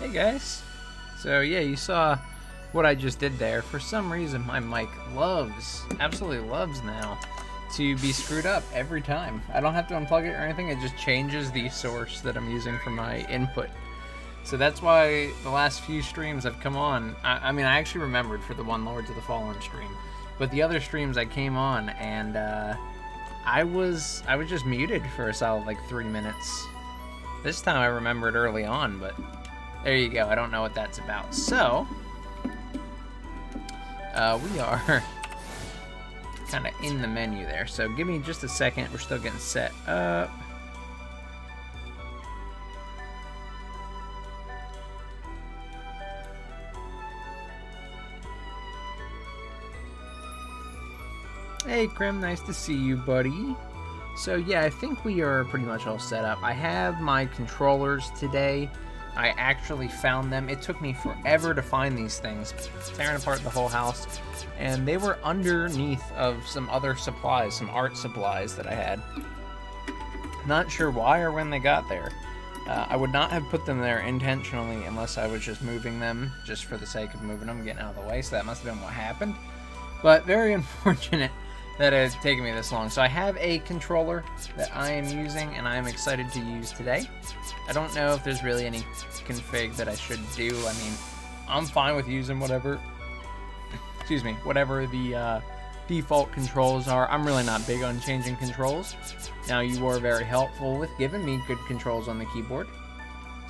Hey guys. So yeah, you saw what I just did there. For some reason my mic absolutely loves now to be screwed up every time. I don't have to unplug it or anything, it just changes the source that I'm using for my input. So that's why the last few streams I've come on, I mean I actually remembered for the one Lords of the Fallen stream, but the other streams I came on and I was just muted for a solid like 3 minutes. This time I remembered early on, but there you go. I don't know what that's about. So, we are kind of in the menu there. So give me just a second. We're still getting set up. Hey, Krim. Nice to see you, buddy. So yeah, I think we are pretty much all set up. I have my controllers today. I actually found them. It took me forever to find these things, tearing apart the whole house, and they were underneath of some other supplies, some art supplies that I had. Not sure why or when they got there. I would not have put them there intentionally unless I was just moving them, just for the sake of moving them, getting out of the way, so that must have been what happened. But very unfortunate that it has taken me this long. So I have a controller that I am using and I am excited to use today. I don't know if there's really any config that I should do. I mean, I'm fine with using whatever the default controls are. I'm really not big on changing controls. Now, you were very helpful with giving me good controls on the keyboard.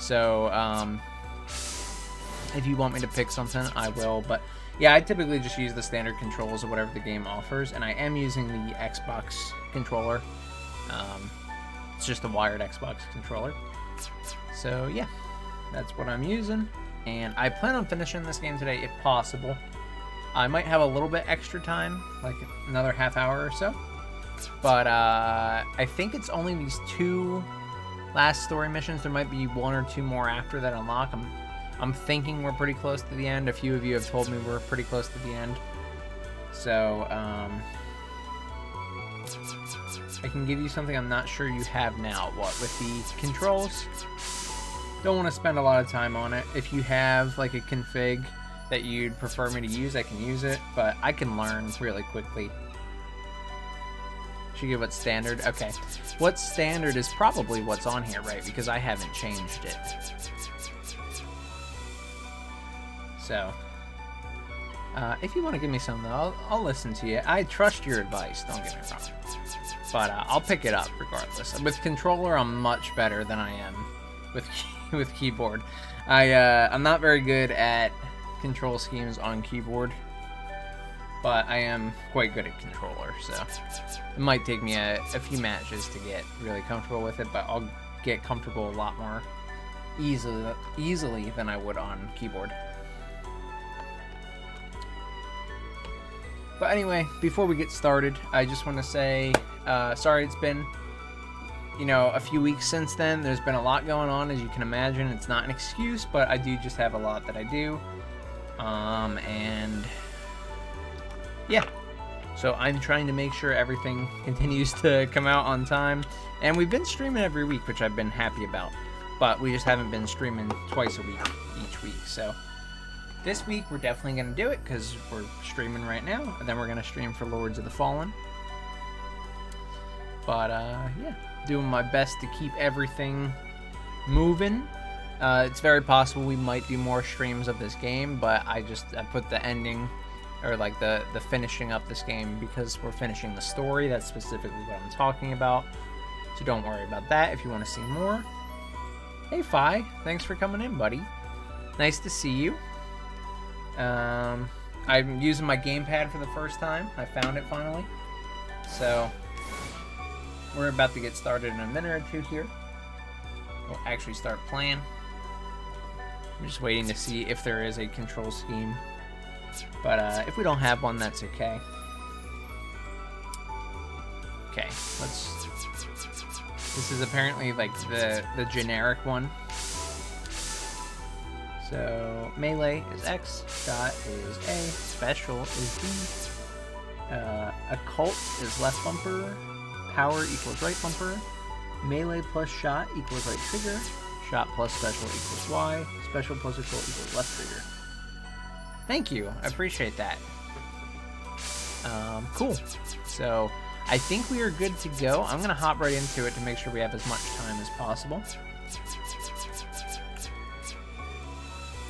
So, if you want me to pick something, I will. But yeah, I typically just use the standard controls of whatever the game offers, and I am using the Xbox controller. It's just a wired Xbox controller. So yeah, that's what I'm using, and I plan on finishing this game today if possible. I might have a little bit extra time, like another half hour or so, but I think it's only these 2 last story missions. There might be 1 or 2 more after that unlock. I'm thinking we're pretty close to the end. A few of you have told me we're pretty close to the end. So, I can give you something I'm not sure you have now. What, with the controls? Don't want to spend a lot of time on it. If you have, like, a config that you'd prefer me to use, I can use it. But I can learn really quickly. Should give what's standard? Okay. What's standard is probably what's on here, right? Because I haven't changed it. So, if you want to give me something, I'll listen to you. I trust your advice, don't get me wrong. But I'll pick it up regardless. With controller, I'm much better than I am with keyboard. I'm not very good at control schemes on keyboard, but I am quite good at controller. So it might take me a few matches to get really comfortable with it, but I'll get comfortable a lot more easily than I would on keyboard. But anyway, before we get started, I just want to say, sorry it's been, a few weeks since then. There's been a lot going on, as you can imagine. It's not an excuse, but I do just have a lot that I do. And yeah. So I'm trying to make sure everything continues to come out on time. And we've been streaming every week, which I've been happy about. But we just haven't been streaming twice a week, each week, so this week, we're definitely going to do it, because we're streaming right now, and then we're going to stream for Lords of the Fallen. But, yeah, doing my best to keep everything moving. It's very possible we might do more streams of this game, but I put the ending, or like the finishing up this game, because we're finishing the story. That's specifically what I'm talking about. So don't worry about that if you want to see more. Hey, Fi, thanks for coming in, buddy. Nice to see you. I'm using my gamepad for the first time. I found it finally. So, we're about to get started in a minute or 2 here. We'll actually start playing. I'm just waiting to see if there is a control scheme. But, if we don't have one, that's okay. Okay, this is apparently, like, the generic one. So, melee is X, shot is A, special is B, occult is left bumper, power equals right bumper, melee plus shot equals right trigger, shot plus special equals Y, special plus or equals left trigger. Thank you. I appreciate that. Cool. So I think we are good to go. I'm going to hop right into it to make sure we have as much time as possible.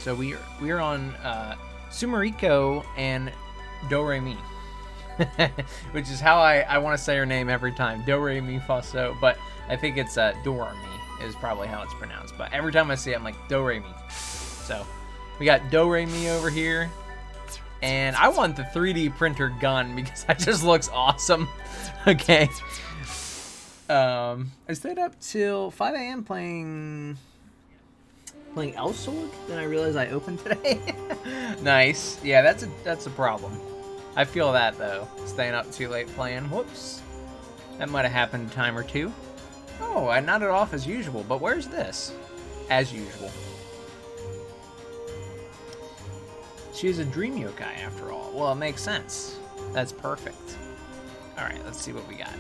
So we are on Sumariko and Do-Re-Mi, which is how I want to say her name every time. Do-Re-Mi Fa So, but I think it's Do-Re-Mi is probably how it's pronounced. But every time I see it, I'm like Do-Re-Mi. So we got Do-Re-Mi over here. And I want the 3D printer gun because that just looks awesome. Okay. I stayed up till 5 a.m. playing Elsorg. Then I realized I opened today. Nice. Yeah, that's a problem. I feel that though. Staying up too late playing. Whoops. That might have happened a time or two. Oh, I nodded off as usual. But where's this? As usual. She's a dream yokai after all. Well, it makes sense. That's perfect. Alright, let's see what we got.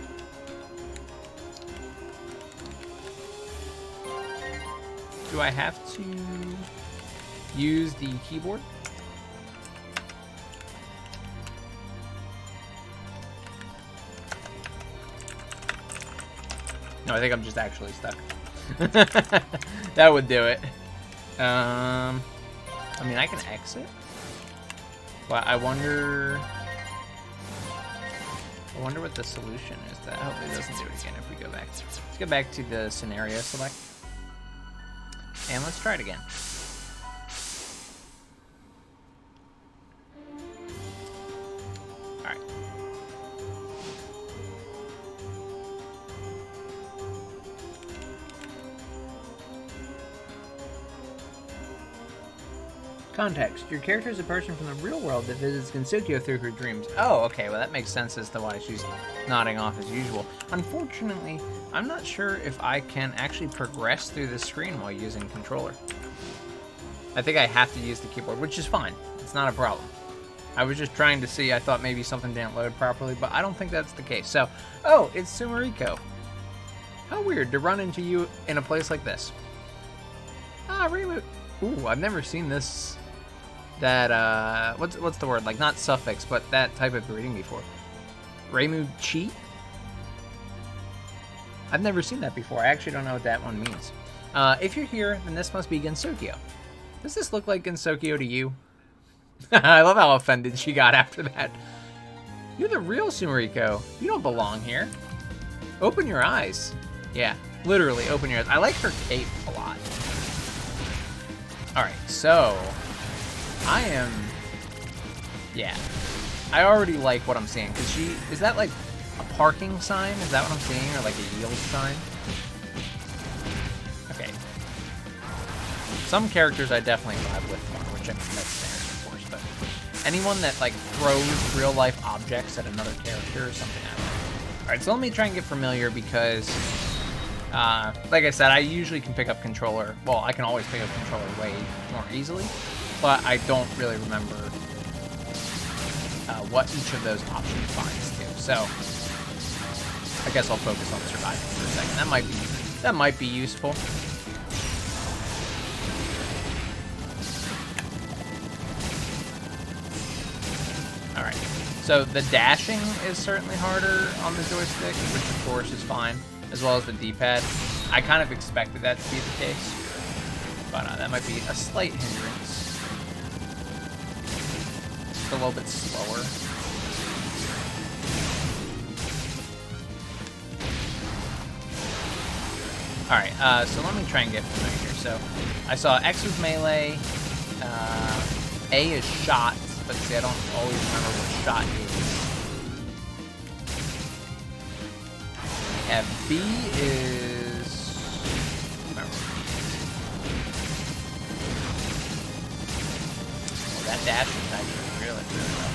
Do I have to use the keyboard? No, I think I'm just actually stuck. That would do it. I mean, I can exit. But I wonder what the solution is. That hopefully doesn't do it again if we go back. Let's go back to the scenario select. And let's try it again. Alright. Context. Your character is a person from the real world that visits Gensokyo through her dreams. Oh, okay. Well, that makes sense as to why she's nodding off as usual. Unfortunately, I'm not sure if I can actually progress through the screen while using controller. I think I have to use the keyboard, which is fine. It's not a problem. I was just trying to see. I thought maybe something didn't load properly, but I don't think that's the case. So, oh, it's Sumariko. How weird to run into you in a place like this. Ah, Reimu. Ooh, I've never seen this. That, what's the word? Like, not suffix, but that type of greeting before. Reimu Chi? I've never seen that before. I actually don't know what that one means. If you're here, then this must be Gensokyo. Does this look like Gensokyo to you? I love how offended she got after that. You're the real Sumariko. You don't belong here. Open your eyes. Yeah, literally, open your eyes. I like her cape a lot. Alright, so yeah, I already like what I'm seeing, because is that like a parking sign? Is that what I'm seeing, or like a yield sign? Okay. Some characters I definitely vibe with more, which I mean, that's standard, of course, but anyone that like throws real life objects at another character or something like that. Alright, so let me try and get familiar, because like I said, I usually can pick up controller. Well, I can always pick up controller way more easily, but I don't really remember what each of those options binds to. So I guess I'll focus on surviving for a second. That might be useful. All right. So the dashing is certainly harder on the joystick, which of course is fine, as well as the D-pad. I kind of expected that to be the case, but that might be a slight hindrance. Just a little bit slower. Alright, so let me try and get familiar here. So, I saw X was melee, A is shot, but see, I don't always remember what shot is. Yeah, B is... Well, that dash is actually really well.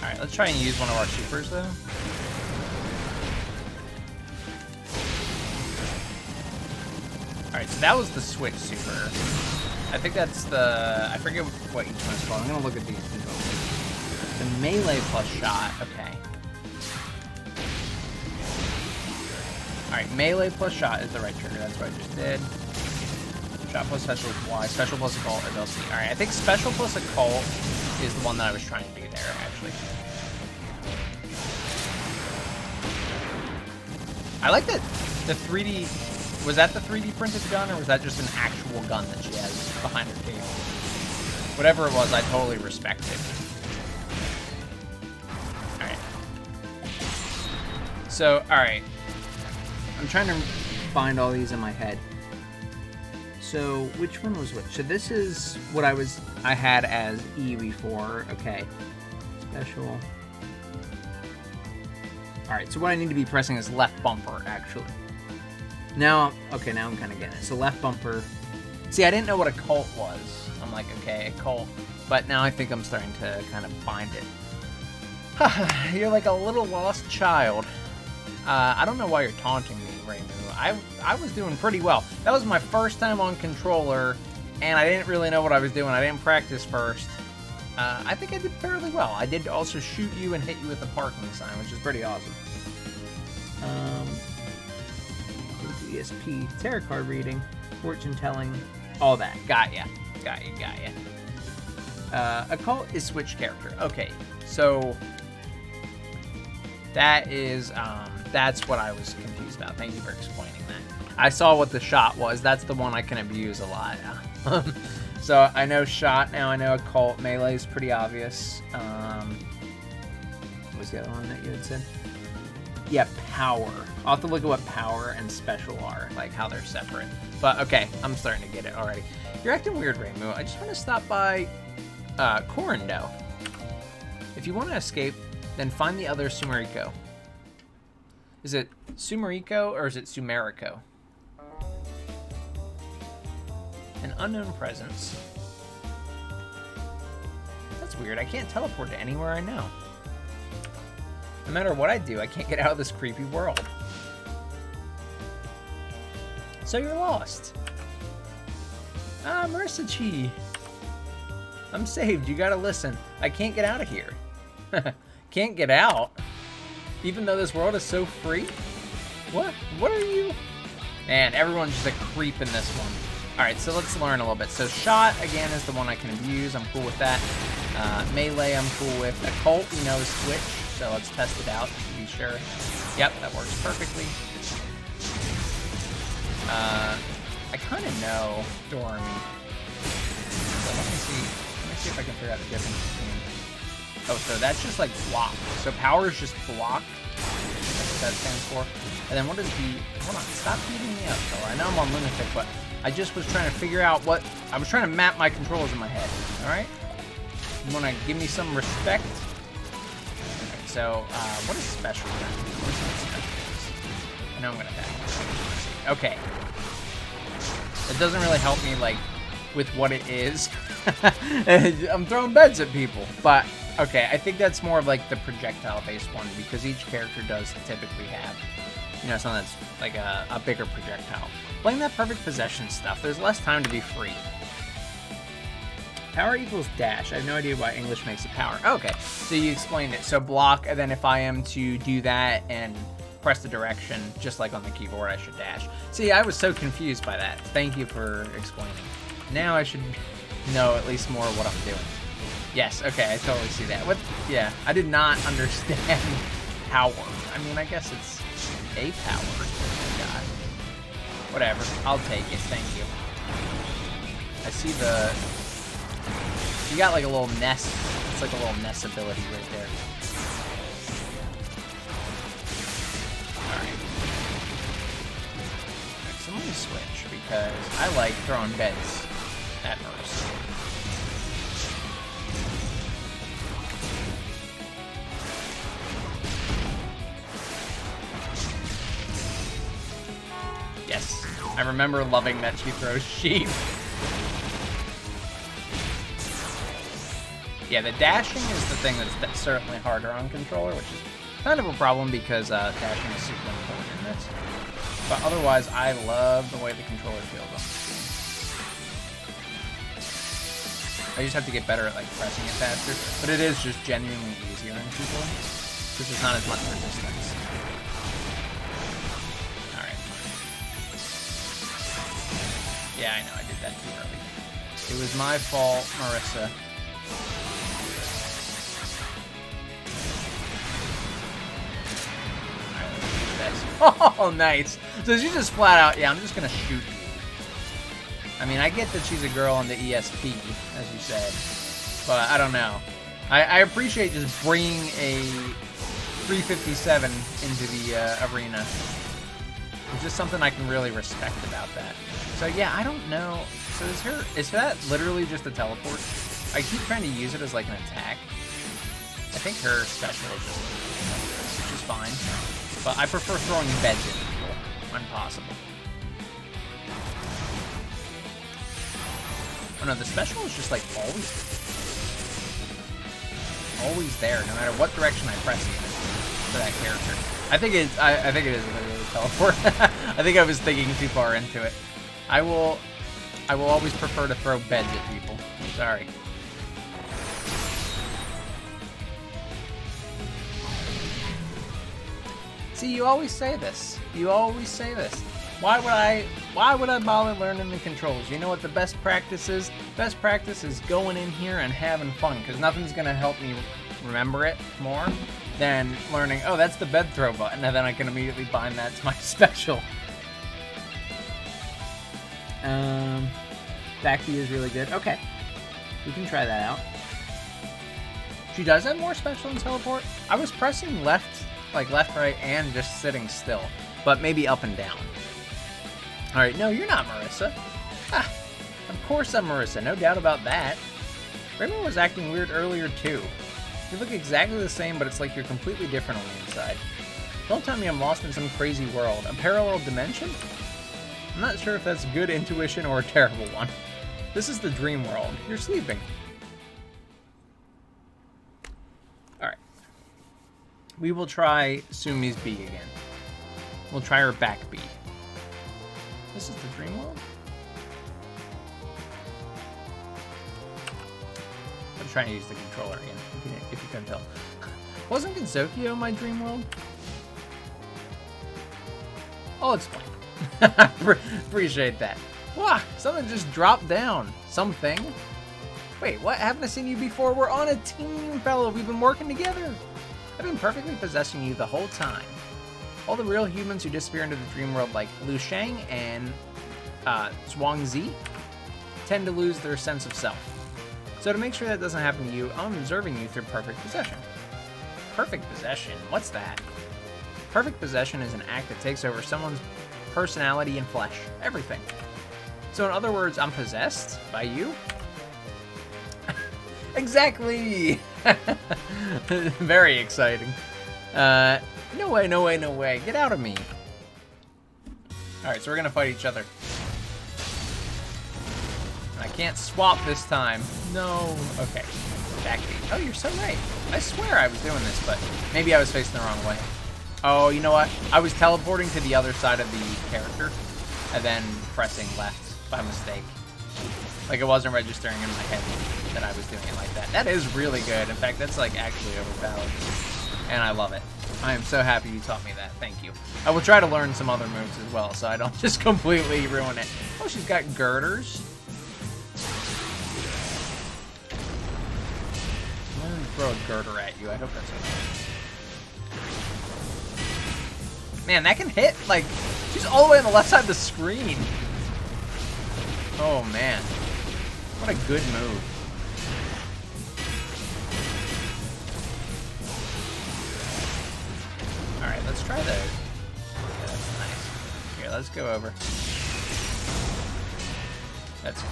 Alright, let's try and use one of our supers, though. Alright, so that was the switch super. I think that's the... I forget what each one's called. I'm going to look at these. The melee plus shot, okay. Alright, melee plus shot is the right trigger. That's what I just did. Shot plus special is Y. Special plus occult is LC. Alright, I think special plus occult is the one that I was trying to do there, actually. I like that the 3D... Was that the 3D printed gun, or was that just an actual gun that she has behind her table? Whatever it was, I totally respect it. Alright. So, alright. I'm trying to find all these in my head. So, which one was which? So this is what I had as E before. Okay. Special. Alright, so what I need to be pressing is left bumper, actually. Now, okay, now I'm kind of getting it. So left bumper. See, I didn't know what a cult was. I'm like, okay, a cult. But now I think I'm starting to kind of find it. You're like a little lost child. I don't know why you're taunting me, Raymu. I was doing pretty well. That was my first time on controller, and I didn't really know what I was doing. I didn't practice first. I think I did fairly well. I did also shoot you and hit you with the parking sign, which is pretty awesome. ESP, tarot card reading, fortune telling, all that. Got ya. Occult is switch character. Okay, so that is, that's what I was confused about. Thank you for explaining that. I saw what the shot was. That's the one I can abuse a lot. So I know shot now. I know occult. Melee is pretty obvious. What was the other one that you had said? Yeah, power. I'll have to look at what power and special are, like how they're separate. But okay, I'm starting to get it already. You're acting weird, Raymu. I just want to stop by Corando. If you want to escape, then find the other Sumeriko. Is it Sumeriko or is it Sumerico? An unknown presence. That's weird. I can't teleport to anywhere I know. No matter what I do, I can't get out of this creepy world. So you're lost. Ah, Mersachi. I'm saved. You gotta listen. I can't get out of here. Can't get out? Even though this world is so free? What? What are you? Man, everyone's just a creep in this one. Alright, so let's learn a little bit. So shot, again, is the one I can abuse. I'm cool with that. Melee, I'm cool with. Occult, we know, is switch. So let's test it out to be sure. Yep, that works perfectly. I kind of know Dormy. So let me see if I can figure out the difference between... Oh, so that's just like block. So power is just block. That's what that stands for. And then what is the... Hold on, stop beating me up, though. I know I'm on Lunatic, but I just was trying to figure out what... I was trying to map my controls in my head. Alright? You want to give me some respect? So, what is special? What is special? I know I'm gonna die. Okay. It doesn't really help me, like, with what it is. I'm throwing beds at people. But, okay, I think that's more of, like, the projectile-based one, because each character does typically have, you know, something that's, like, a bigger projectile. Playing that perfect possession stuff, there's less time to be free. Power equals dash. I have no idea why English makes it power. Okay, so you explained it. So block, and then if I am to do that and press the direction, just like on the keyboard, I should dash. See, I was so confused by that. Thank you for explaining. Now I should know at least more what I'm doing. Yes, okay, I totally see that. What? Yeah, I did not understand power. I mean, I guess it's a power. Oh, God. Whatever, I'll take it. Thank you. I see the... You got like a little nest. It's like a little nest ability right there. Alright. So let me switch because I like throwing beds at Merce. Yes. I remember loving that she throws sheep. Yeah, the dashing is the thing that's certainly harder on controller, which is kind of a problem because dashing is super important in this. But otherwise, I love the way the controller feels. I just have to get better at like pressing it faster, but it is just genuinely easier in controller because there's not as much resistance. All Yeah, I know, I did that too early. It was my fault, Marissa. Oh, nice. So she just flat out, yeah, I'm just gonna shoot you. I mean, I get that she's a girl in the ESP, as you said, but I don't know. I appreciate just bringing a 357 into the arena. It's just something I can really respect about that. So yeah, I don't know. So is that literally just a teleport? I keep trying to use it as like an attack. I think her special is just, which is fine. But I prefer throwing beds at people when possible. Oh no, the special is just like always there, no matter what direction I press it for that character. I think it is literally a teleport. I think I was thinking too far into it. I will always prefer to throw beds at people. Sorry. See, you always say this. You always say this. Why would I bother learning the controls? You know what the best practice is? Best practice is going in here and having fun, because nothing's gonna help me remember it more than learning, oh, that's the bed throw button, and then I can immediately bind that to my special. Back B is really good. Okay. We can try that out. She does have more special than teleport. I was pressing left, right, and just sitting still. But maybe up and down. Alright, no, you're not Marissa. Ah, of course I'm Marissa, no doubt about that. Raymond was acting weird earlier too. You look exactly the same, but it's like you're completely different on the inside. Don't tell me I'm lost in some crazy world. A parallel dimension? I'm not sure if that's good intuition or a terrible one. This is the dream world. You're sleeping. Alright. We will try Sumi's B again. We'll try her back B. This is the dream world? I'm trying to use the controller again, if you couldn't tell. Wasn't Genzokyo my dream world? Oh, it's fine. Appreciate that. Wow, something just dropped down. Something. Wait, what? Haven't I seen you before? We're on a team, fellow. We've been working together. I've been perfectly possessing you the whole time. All the real humans who disappear into the dream world, like Liu Shang and Zhuangzi, tend to lose their sense of self. So to make sure that doesn't happen to you, I'm observing you through perfect possession. Perfect possession? What's that? Perfect possession is an act that takes over someone's personality and flesh. Everything. So in other words, I'm possessed by you? Exactly! Very exciting. No way, no way, no way. Get out of me. Alright, so we're gonna fight each other. I can't swap this time. No. Okay. Backbeat. Oh, you're so right. I swear I was doing this, but maybe I was facing the wrong way. Oh, you know what? I was teleporting to the other side of the character and then pressing left by mistake. Like it wasn't registering in my head that I was doing it like that. That is really good. In fact, that's like actually overpowered. And I love it. I am so happy you taught me that. Thank you. I will try to learn some other moves as well so I don't just completely ruin it. Oh, she's got girders. I'm gonna throw a girder at you. I hope that's okay. Man, that can hit. Like, she's all the way on the left side of the screen. Oh, man. What a good move. Alright, let's try the... Yeah, that's nice. Here, let's go over. That's cool.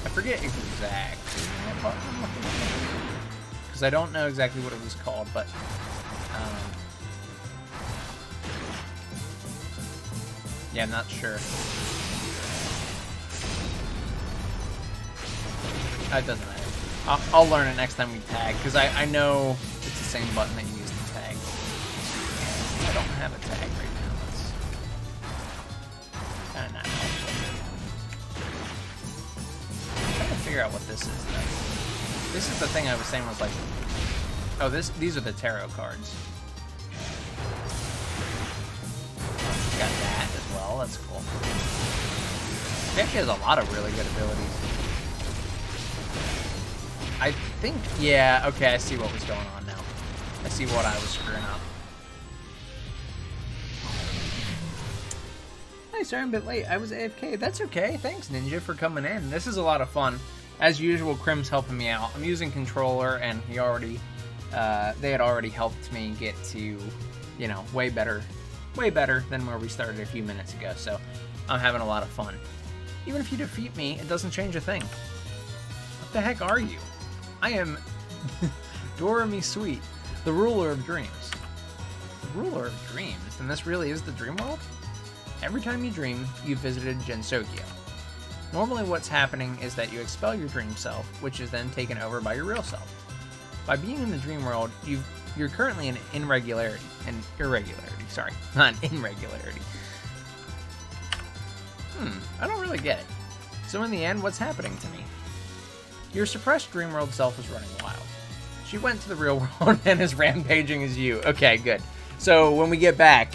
I forget exactly what button I'm looking for. Because I don't know exactly what it was called, but... yeah, I'm not sure. That doesn't matter. I'll learn it next time we tag, because I know it's the same button that you use to tag. And I don't have a tag right now. That's kind of not helpful. I'm trying to figure out what this is, though. This is the thing I was saying was like Oh, these are the tarot cards. Got that as well. That's cool. She actually has a lot of really good abilities. I think, yeah, okay, I see what was going on now. I see what I was screwing up. Hi, sorry I'm a bit late. I was AFK. That's okay. Thanks, Ninja, for coming in. This is a lot of fun. As usual, Crim's helping me out. I'm using controller, and he already, they had already helped me get to, you know, way better than where we started a few minutes ago. So I'm having a lot of fun. Even if you defeat me, it doesn't change a thing. What the heck are you? I am Dorami Sweet, the ruler of dreams. The ruler of dreams? And this really is the dream world? Every time you dream, you've visited Gensokyo. Normally what's happening is that you expel your dream self, which is then taken over by your real self. By being in the dream world, you're currently in irregularity. Sorry, not irregularity. I don't really get it. So in the end, what's happening to me? Your suppressed dream world self is running wild. She went to the real world and is rampaging as you. Okay, good. So when we get back,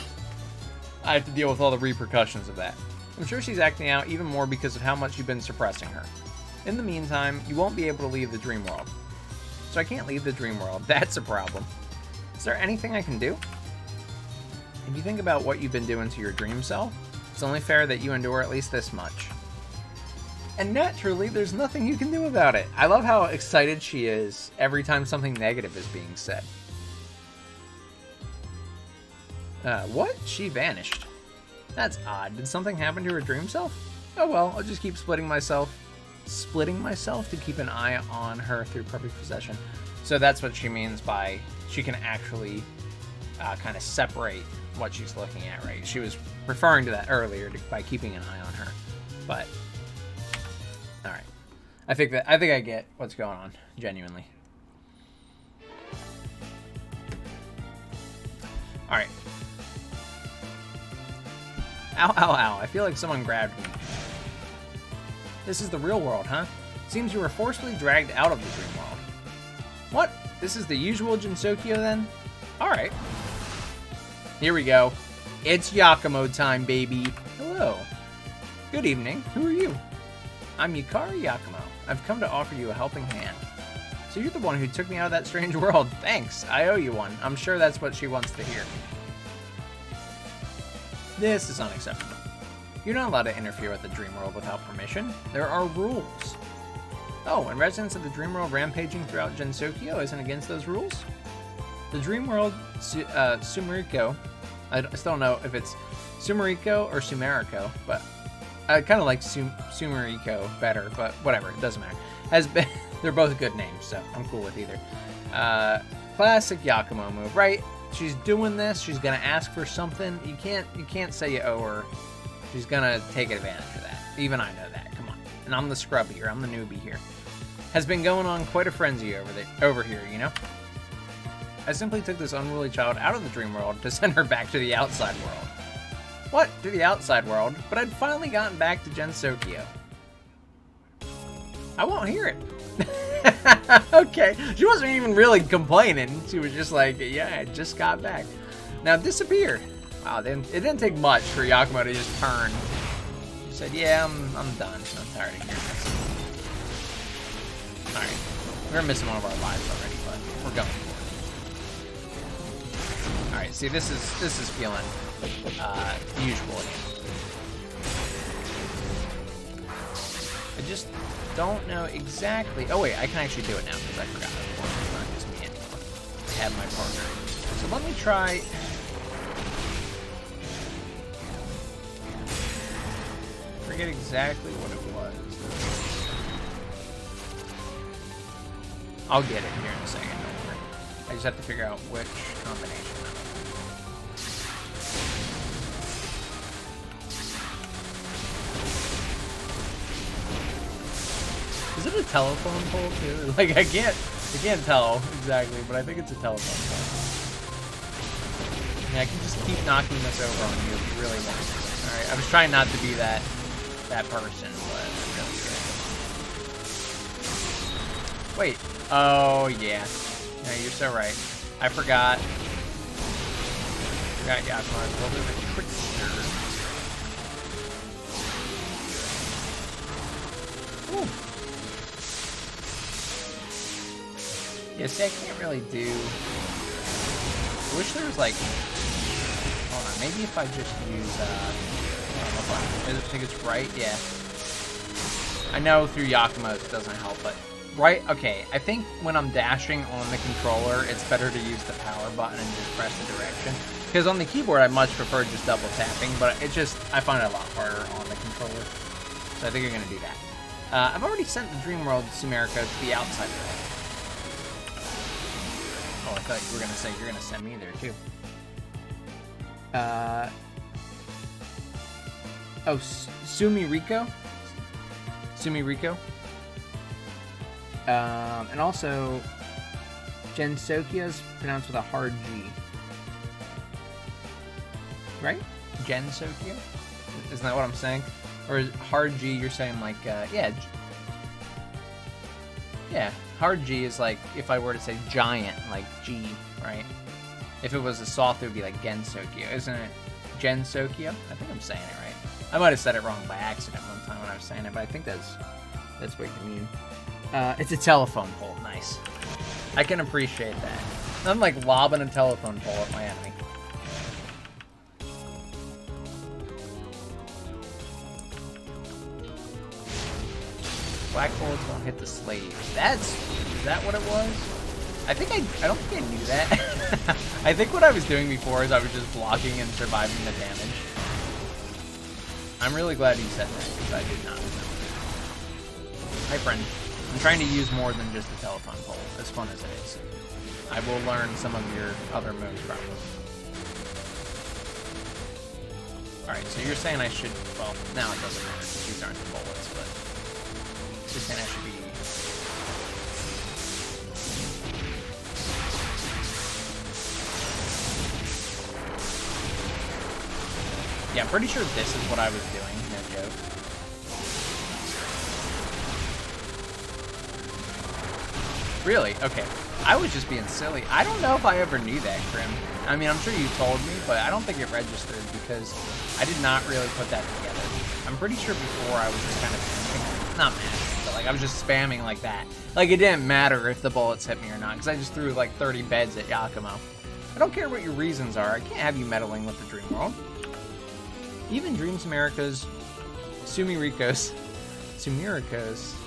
I have to deal with all the repercussions of that. I'm sure she's acting out even more because of how much you've been suppressing her. In the meantime, you won't be able to leave the dream world. So I can't leave the dream world. That's a problem. Is there anything I can do? If you think about what you've been doing to your dream self, it's only fair that you endure at least this much. And naturally, there's nothing you can do about it. I love how excited she is every time something negative is being said. What? She vanished. That's odd. Did something happen to her dream self? Oh well, I'll just keep splitting myself to keep an eye on her through perfect possession. So that's what she means by she can actually kind of separate what she's looking at, right? She was referring to that earlier by keeping an eye on her. But all right, I think I get what's going on, genuinely. All right. Ow, ow, ow. I feel like someone grabbed me. This is the real world, huh? Seems you were forcibly dragged out of the dream world. What? This is the usual Gensokyo then? Alright. Here we go. It's Yakumo time, baby. Hello. Good evening. Who are you? I'm Yukari Yakumo. I've come to offer you a helping hand. So you're the one who took me out of that strange world. Thanks. I owe you one. I'm sure that's what she wants to hear. This is unacceptable. You're not allowed to interfere with the dream world without permission. There are rules. Oh, and residents of the dream world rampaging throughout Gensokyo isn't against those rules? The dream world, Sumeriko, I still don't know if it's Sumeriko or Sumeriko, but I kind of like Sumeriko better, but whatever, it doesn't matter. Has been, they're both good names, so I'm cool with either. Classic Yakumo move, right? She's doing this, she's gonna ask for something. You can't say you owe her. She's gonna take advantage of that. Even I know that, come on. And I'm the scrub here, I'm the newbie here. Has been going on quite a frenzy over here, you know? I simply took this unruly child out of the dream world to send her back to the outside world. What? To the outside world? But I'd finally gotten back to Gensokyo. I won't hear it. Okay, she wasn't even really complaining. She was just like, yeah, I just got back. Now disappear. Wow, it didn't take much for Yakumo to just turn. She said, yeah, I'm done. I'm tired of hearing this. Alright, we're missing one of our lives already, but we're going for it. Alright, see, this is feeling usual again. I just don't know exactly. Oh wait, I can actually do it now because I forgot it's not just me anymore. I have my partner. So let me try. Forget exactly what it was. I'll get it here in a second. Don't worry. I just have to figure out which combination. Is it a telephone pole too? Like I can't tell exactly, but I think it's a telephone pole. Yeah, I can just keep knocking this over on you if you really want to. Alright, I was trying not to be that person, but I'm really good. Wait. Oh yeah. No, you're so right. I forgot. Yakima as well. There's a trickster. Ooh. Yeah, see, I can't really do... I wish there was like... Hold on, maybe if I just use... I think it's right, yeah. I know through Yakima it doesn't help, but... Right, okay, I think when I'm dashing on the controller, it's better to use the power button and just press the direction. Because on the keyboard, I much prefer just double tapping, but it just... I find it a lot harder on the controller. So I think I'm going to do that. I've already sent the Dream World Sumerica to the outside world. Oh, I thought you were going to say you're going to send me there, too. Oh, Sumiriko? Sumiriko? And also, Gensokia is pronounced with a hard G. Right? Gensokia? Isn't that what I'm saying? Or is hard G, you're saying like, yeah. Yeah, hard G is like, if I were to say giant, like G, right? If it was a soft, it would be like Gensokia. Isn't it Gensokia? I think I'm saying it right. I might have said it wrong by accident one time when I was saying it, but I think that's what you mean. It's a telephone pole. Nice. I can appreciate that. I'm like lobbing a telephone pole at my enemy. Black bullets won't hit the slave. Is that what it was? I don't think I knew that. I think what I was doing before is I was just blocking and surviving the damage. I'm really glad you said that, because I did not know. Hi, friend. I'm trying to use more than just the telephone pole, as fun as it is. I will learn some of your other moves, probably. Alright, so you're saying I should... Well, now it doesn't matter, because these aren't the bullets, but... You're saying I should be... Yeah, I'm pretty sure this is what I was doing, no joke. Really? Okay. I was just being silly. I don't know if I ever knew that, Grim. I mean, I'm sure you told me, but I don't think it registered because I did not really put that together. I'm pretty sure before I was just kind of, not mashing, but like I was just spamming like that. Like it didn't matter if the bullets hit me or not because I just threw like 30 beds at Yakimo. I don't care what your reasons are. I can't have you meddling with the Dream World. Even Dreams America's Sumirikos.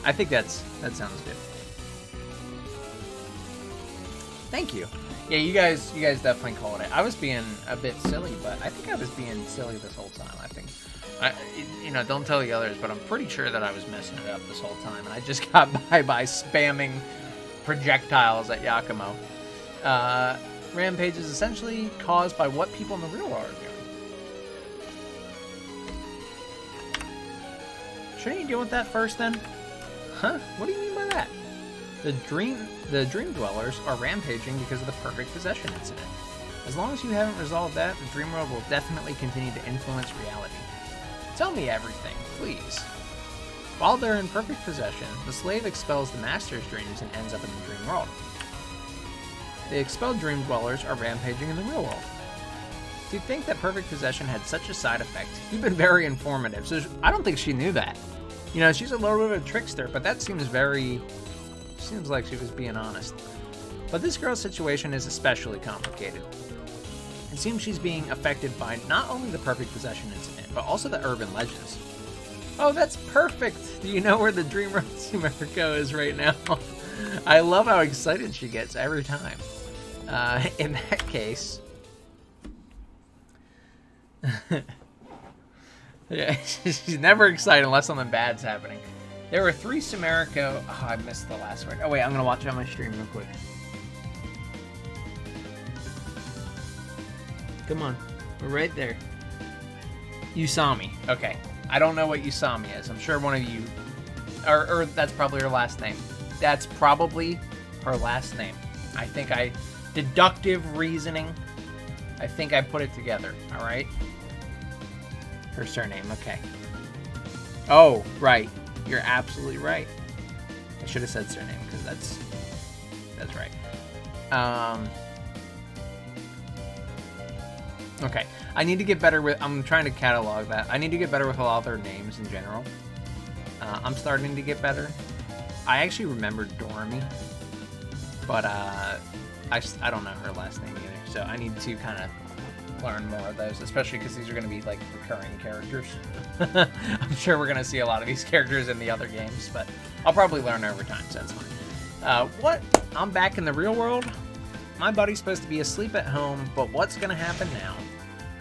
I think that sounds good. Thank you. Yeah, you guys definitely called it. I was being a bit silly, but I think I was being silly this whole time. I think, you know, don't tell the others, but I'm pretty sure that I was messing it up this whole time, and I just got by spamming projectiles at Yakimo. Rampage is essentially caused by what people in the real world are doing. Shouldn't you deal with that first, then? Huh? What do you mean by that? The Dream Dwellers are rampaging because of the perfect possession incident. As long as you haven't resolved that, the Dream World will definitely continue to influence reality. Tell me everything, please. While they're in perfect possession, the slave expels the master's dreams and ends up in the Dream World. The expelled Dream Dwellers are rampaging in the real world. Do you think that perfect possession had such a side effect? You've been very informative, so I don't think she knew that. You know, she's a little bit of a trickster, but that seems like she was being honest. But this girl's situation is especially complicated. It seems she's being affected by not only the perfect possession incident, but also the urban legends. Oh, that's perfect! Do you know where the Dream World Sumerico is right now? I love how excited she gets every time. In that case... yeah, she's never excited unless something bad's happening. There were 3 Sumerico... Oh, I missed the last word. Oh, wait, I'm going to watch it on my stream real quick. Come on. We're right there. Usami. Okay. I don't know what Usami is. I'm sure one of you... Or that's probably her last name. That's probably her last name. I think deductive reasoning. I think I put it together. All right? Her surname. Okay. Oh, right. You're absolutely right. I should have said surname because that's right. Okay, I need to get better with... I'm trying to catalog that. I need to get better with a lot of their names in general. I'm starting to get better. I actually remembered Dormy, but I don't know her last name either, so I need to kind of learn more of those, especially because these are going to be, like, recurring characters. I'm sure we're going to see a lot of these characters in the other games, but I'll probably learn over time, so that's fine. What? I'm back in the real world? My buddy's supposed to be asleep at home, but what's going to happen now?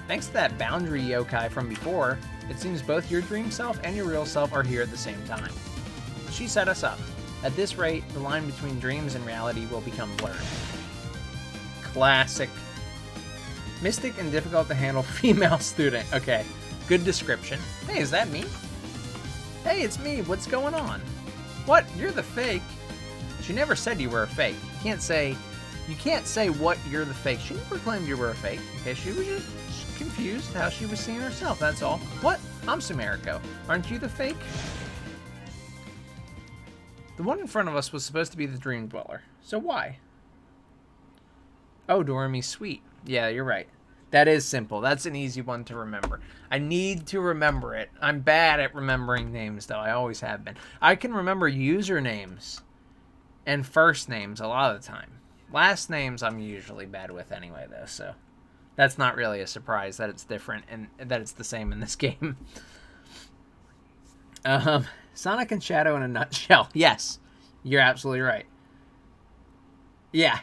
Thanks to that boundary yokai from before, it seems both your dream self and your real self are here at the same time. She set us up. At this rate, the line between dreams and reality will become blurred. Classic. Mystic and difficult to handle female student. Okay, good description. Hey, is that me? Hey, it's me. What's going on? What? You're the fake? She never said you were a fake. You can't say what you're the fake. She never claimed you were a fake. Okay, she was just confused how she was seeing herself, that's all. What? I'm Sumeriko. Aren't you the fake? The one in front of us was supposed to be the Dream Dweller. So why? Oh, Dormy, sweet. Yeah, you're right. That is simple. That's an easy one to remember. I need to remember it. I'm bad at remembering names, though. I always have been. I can remember usernames and first names a lot of the time. Last names I'm usually bad with anyway, though, so that's not really a surprise that it's different and that it's the same in this game. Sonic and Shadow in a nutshell. Yes, you're absolutely right. Yeah,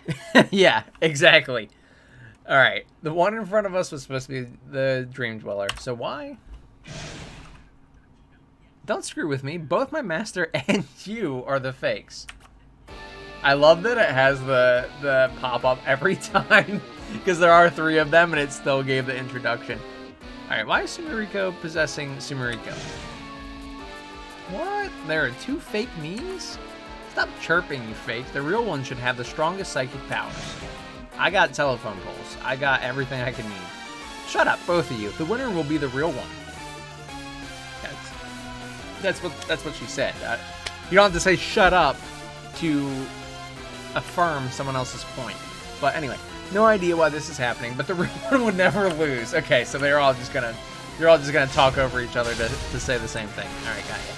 yeah, exactly. All right, the one in front of us was supposed to be the Dream Dweller, so why? Don't screw with me. Both my master and you are the fakes. I love that it has the pop-up every time, because there are 3 of them, and it still gave the introduction. Alright, why is Sumeriko possessing Sumeriko? What? There are 2 fake me's? Stop chirping, you fake. The real one should have the strongest psychic powers. I got telephone poles. I got everything I can need. Shut up, both of you. The winner will be the real one. That's what she said. You don't have to say shut up to affirm someone else's point. But anyway, no idea why this is happening, but the real one would never lose. Okay, so you're all just gonna talk over each other to say the same thing. Alright, got it.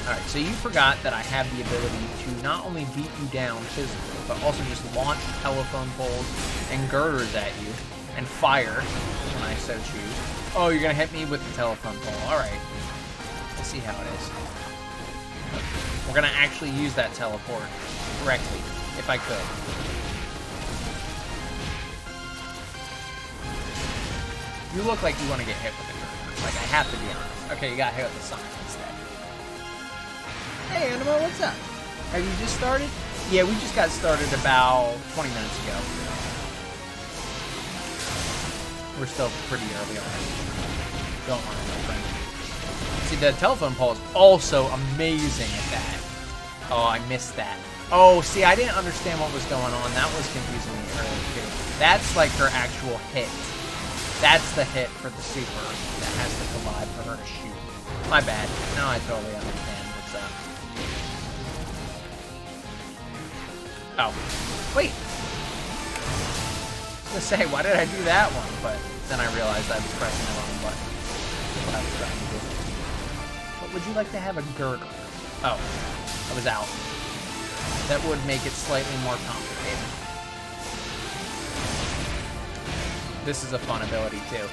Alright, so you forgot that I have the ability to not only beat you down physically, but also just launch telephone poles and girders at you and fire when I so choose. Oh, you're gonna hit me with the telephone pole. Alright. Let's see how it is. We're gonna actually use that teleport correctly, if I could. You look like you want to get hit with a girder. Like, I have to be honest. Okay, you got hit with the sign instead. Hey, Animo, what's up? Have you just started? Yeah, we just got started about 20 minutes ago. We're still pretty early on. Don't worry, my friend. See, the telephone pole is also amazing at that. Oh, I missed that. Oh, see, I didn't understand what was going on. That was confusing me earlier, too. That's like her actual hit. That's the hit for the super that has to collide for her to shoot. My bad. Now I totally understand what's up. Oh. Wait. I was gonna say, why did I do that one? But then I realized I was pressing the wrong button. That's what I was trying to do. But would you like to have a girder? Oh. I was out. That would make it slightly more complicated. This is a fun ability, too.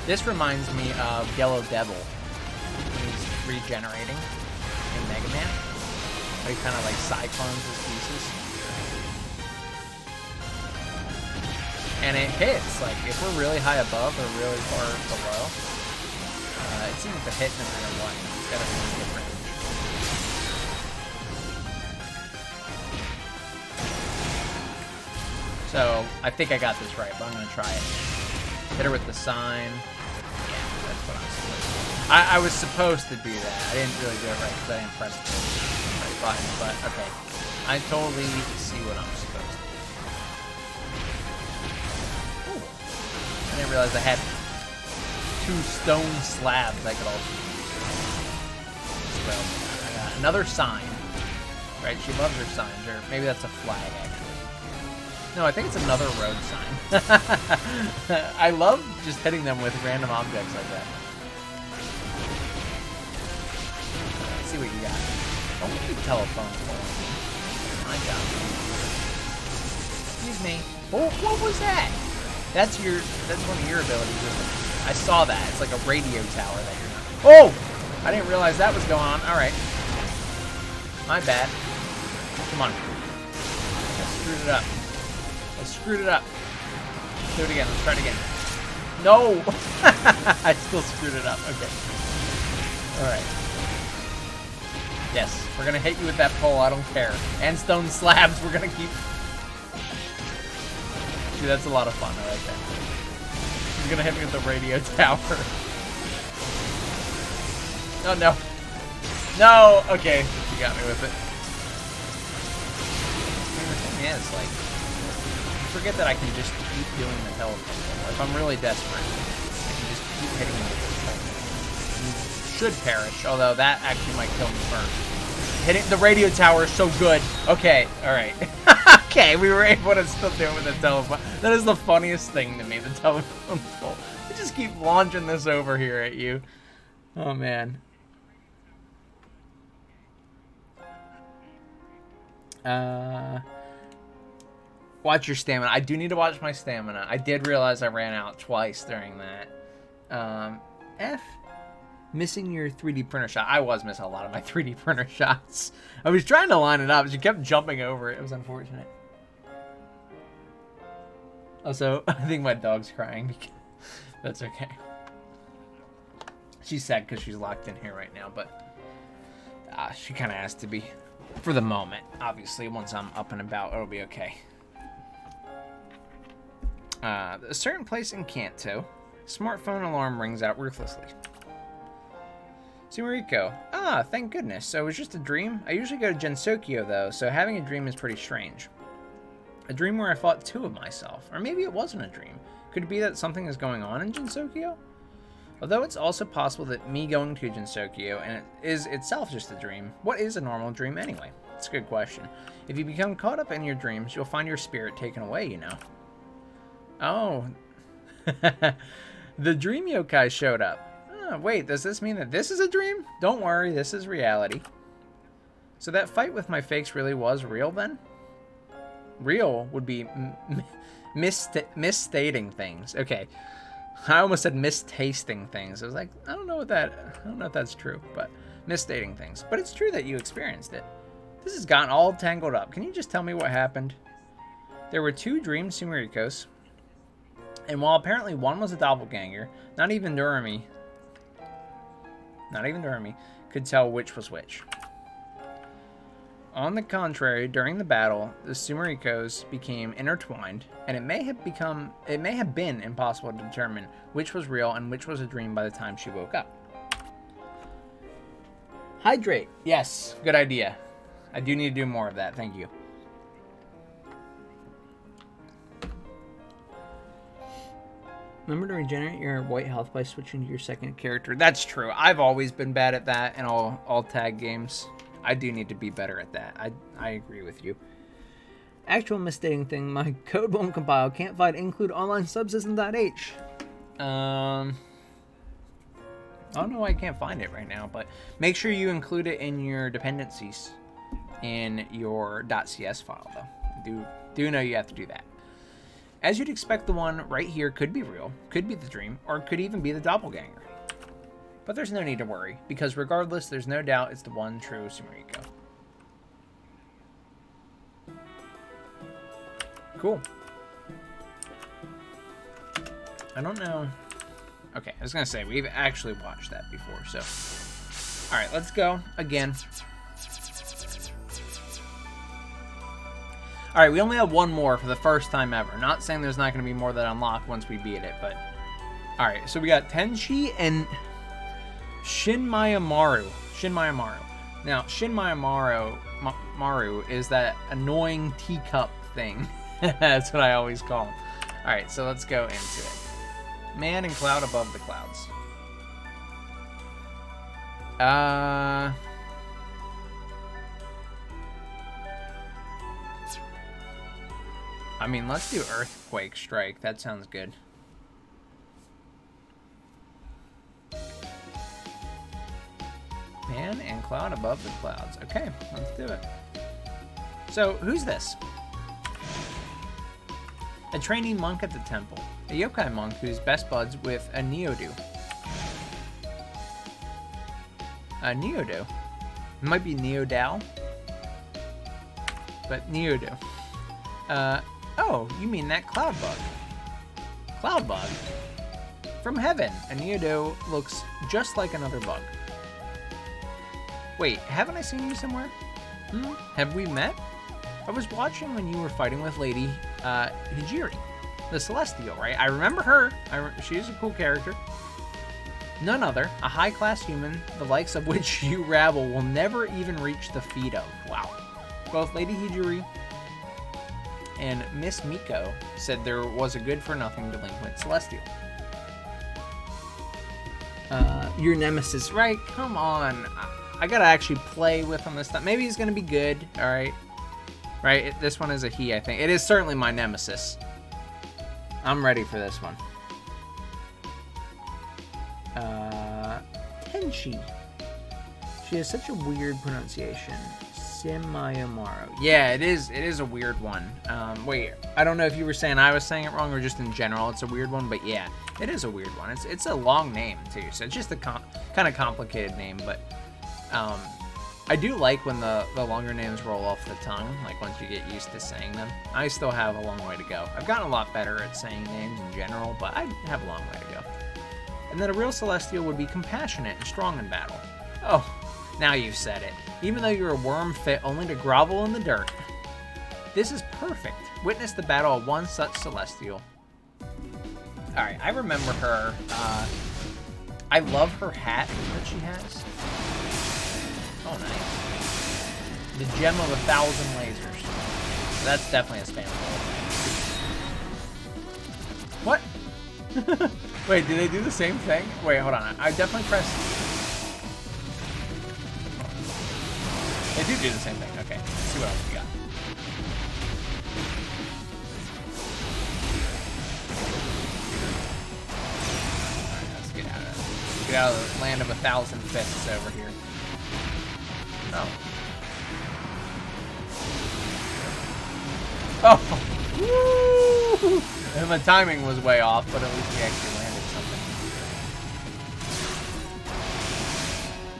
This reminds me of Yellow Devil when he's regenerating in Mega Man. He kind of like cyclones his pieces. And it hits. Like, if we're really high above or really far below, it seems to hit no matter what. It's got a really good range. So, I think I got this right, but I'm going to try it. Hit her with the sign. Yeah, that's what I'm supposed to do. I was supposed to do that. I didn't really do it right because I didn't press the right button, but okay. I totally see what I'm supposed to do. Ooh. I didn't realize I had 2 stone slabs I could also use. So, I got another sign. right? She loves her signs, or maybe that's a flag, actually. No, I think it's another road sign. I love just hitting them with random objects like that. Let's see what you got. Don't let the telephone calling me. My job. Excuse me. Oh, what was that? That's one of your abilities, isn't it? I saw that. It's like a radio tower that you're not. Oh! I didn't realize that was going on. Alright. My bad. Come on. I screwed it up. I screwed it up. Let's do it again. Let's try it again. No! I still screwed it up. Okay. Alright. Yes. We're going to hit you with that pole. I don't care. And stone slabs. We're going to keep... Dude, that's a lot of fun. I like that. He's going to hit me with the radio tower. Oh, no. No! Okay. You got me with it. The thing is, like... forget that I can just keep doing the telephone. If I'm really desperate, I can just keep hitting him with this telephone. You should perish, although that actually might kill me first. Hitting the radio tower is so good. Okay, alright. Okay, we were able to still do it with the telephone. That is the funniest thing to me, the telephone pole. I just keep launching this over here at you. Oh, man. Watch your stamina. I do need to watch my stamina. I did realize I ran out twice during that. F. Missing your 3D printer shot. I was missing a lot of my 3D printer shots. I was trying to line it up. She kept jumping over it. It was unfortunate. Also, I think my dog's crying. That's okay. She's sad because she's locked in here right now, but she kind of has to be for the moment. Obviously, once I'm up and about, it'll be okay. A certain place in Kanto, smartphone alarm rings out ruthlessly. Sumeriko. Ah, thank goodness. So it was just a dream? I usually go to Gensokyo, though, so having a dream is pretty strange. A dream where I fought two of myself. Or maybe it wasn't a dream. Could it be that something is going on in Gensokyo? Although it's also possible that me going to Gensokyo and it is itself just a dream. What is a normal dream anyway? It's a good question. If you become caught up in your dreams, you'll find your spirit taken away, you know. Oh. The dream yokai showed up. Oh, wait, does this mean that this is a dream? Don't worry, this is reality. So that fight with my fakes really was real then? Real would be misstating things. Okay. I almost said mistasting things. I was like, I don't know if that's true, but misstating things. But it's true that you experienced it. This has gotten all tangled up. Can you just tell me what happened? There were two dream Sumerikos, and while apparently one was a doppelganger, not even Durami could tell which was which. On the contrary, during the battle, the Sumerikos became intertwined, and it may have been impossible to determine which was real and which was a dream by the time she woke up. Hydrate. Yes, good idea. I do need to do more of that. Thank you. Remember to regenerate your white health by switching to your second character. That's true. I've always been bad at that in all tag games. I do need to be better at that. I agree with you. Actual misstating thing. My code won't compile. Can't find include online subsystem.h. I don't know why I can't find it right now, but make sure you include it in your dependencies in your .cs file, though. Do know you have to do that. As you'd expect, the one right here could be real, could be the dream, or could even be the doppelganger. But there's no need to worry, because regardless, there's no doubt it's the one true Sumeriko. Cool. I don't know. Okay, I was going to say, we've actually watched that before, so. Alright, let's go again. Alright, we only have one more for the first time ever. Not saying there's not going to be more that unlock once we beat it, but... Alright, so we got Tenshi and Shinmaya-maru. Now, Maru is that annoying teacup thing. That's what I always call him. Alright, so let's go into it. Man and cloud above the clouds. I mean, let's do Earthquake Strike. That sounds good. Man and cloud above the clouds. Okay, let's do it. So, who's this? A trainee monk at the temple. A yokai monk who's best buds with a Neodu. A Neodu? It might be Neodao. But Neodu. Oh, you mean that cloud bug. Cloud bug? From heaven, a Neodu looks just like another bug. Wait, haven't I seen you somewhere? Have we met? I was watching when you were fighting with Lady Hijiri, the Celestial, right? I remember her. She's a cool character. None other, a high-class human, the likes of which you rabble will never even reach the feet of. Wow. Both Lady Hijiri and Miss Miko said there was a good-for-nothing delinquent Celestial. Your nemesis, right? Come on. I gotta actually play with him this time. Maybe he's gonna be good, alright? Right? This one is a he, I think. It is certainly my nemesis. I'm ready for this one. Tenchi. She has such a weird pronunciation. Simayamaru. Yeah, it is a weird one. Wait, I don't know if you were saying I was saying it wrong or just in general it's a weird one, but yeah, it is a weird one. It's a long name too, so it's just a kind of complicated name, but I do like when the longer names roll off the tongue, like once you get used to saying them. I still have a long way to go. I've gotten a lot better at saying names in general, but I have a long way to go. And then a real Celestial would be compassionate and strong in battle. Oh, now you've said it. Even though you're a worm fit only to grovel in the dirt. This is perfect. Witness the battle of one such Celestial. Alright, I remember her. I love her hat that she has. Oh, nice. The gem of 1,000 lasers. That's definitely a spam roll. What? Wait, did they do the same thing? Wait, hold on. I definitely pressed... They do the same thing. Okay, let's see what else we got. Alright, let's get out of it. Get out of the land of 1,000 fists over here. Oh. Oh! Woo! And my timing was way off, but at least we actually landed something.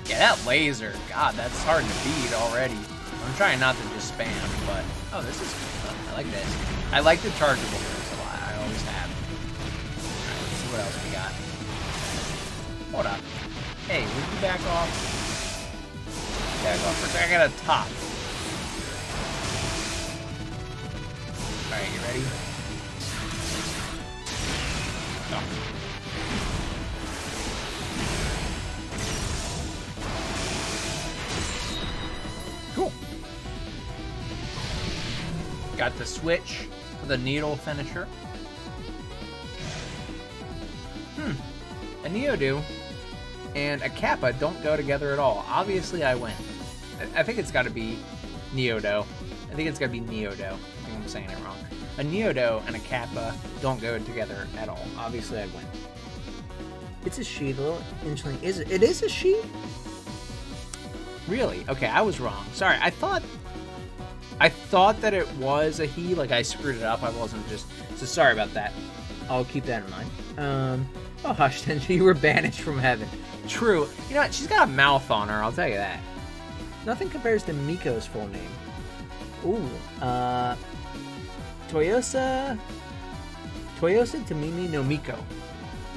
Yeah, that laser. God, that's hard to beat already. I'm trying not to just spam, but... Oh, this is fun. I like this. I like the chargeable moves a lot. I always have. Alright, let's see what else we got. Hold up. Hey, would you back off? Back off for a second. I got a top. Alright, you ready? Oh. Cool. Got the switch for the needle finisher. A Neodu and a Kappa don't go together at all. Obviously, I win. I think it's got to be Neodo. I think it's got to be Neodo. I think I'm saying it wrong. A Neodo and a Kappa don't go together at all. Obviously, I win. It's a she, the little inchling. Is it? It is a she? Really? Okay, I was wrong. Sorry, I thought that it was a he. Like I screwed it up. I wasn't just. So sorry about that. I'll keep that in mind. Oh, hush, Tenchi, you were banished from heaven. True. You know what? She's got a mouth on her. I'll tell you that. Nothing compares to Miko's full name. Ooh. Toyosa Tomimi no Miko.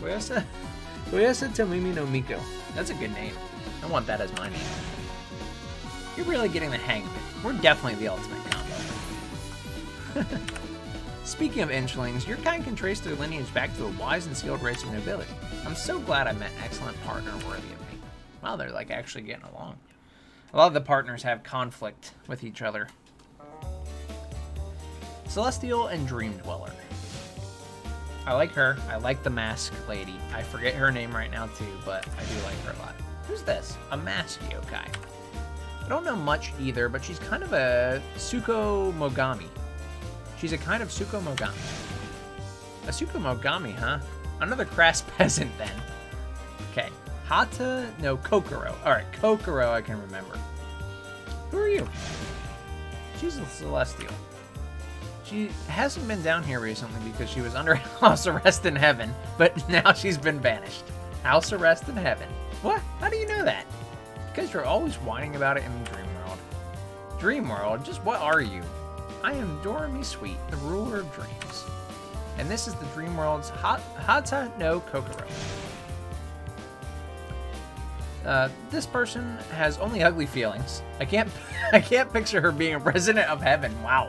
Toyosa Tomimi no Miko. That's a good name. I want that as my name. You're really getting the hang of it. We're definitely the ultimate combo. Speaking of inchlings, your kind can trace their lineage back to a wise and skilled race of nobility. I'm so glad I met an excellent partner worthy of me. Wow, they're like actually getting along. A lot of the partners have conflict with each other. Celestial and Dream Dweller. I like her. I like the mask lady. I forget her name right now too, but I do like her a lot. Who's this? A mask yokai. I don't know much either, but she's kind of a Tsuko Mogami. She's a kind of Tsukumogami. A Tsukumogami, huh? Another crass peasant, then. Okay. Hata no Kokoro. Alright, Kokoro I can remember. Who are you? She's a Celestial. She hasn't been down here recently because she was under house arrest in heaven, but now she's been banished. House arrest in heaven. What? How do you know that? Because you're always whining about it in Dreamworld. Dreamworld? Just what are you? I am Doremi Sweet, the ruler of dreams. And this is the Dreamworld's Hata no Kokoro. This person has only ugly feelings. I can't picture her being a resident of heaven. Wow.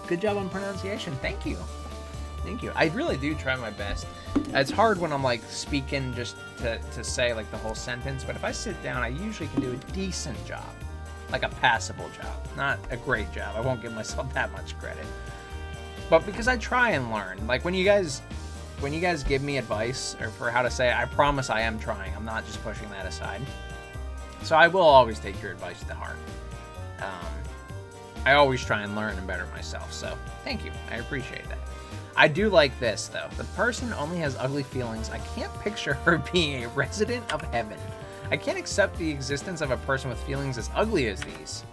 Good job on pronunciation. Thank you. Thank you. I really do try my best. It's hard when I'm like speaking just to say like the whole sentence, but if I sit down, I usually can do a decent job. Like a passable job. Not a great job. I won't give myself that much credit. But because I try and learn. Like when you guys give me advice or for how to say it, I promise I am trying. I'm not just pushing that aside. So I will always take your advice to heart. I always try and learn and better myself. So thank you. I appreciate that. I do like this, though. The person only has ugly feelings. I can't picture her being a resident of heaven. I can't accept the existence of a person with feelings as ugly as these.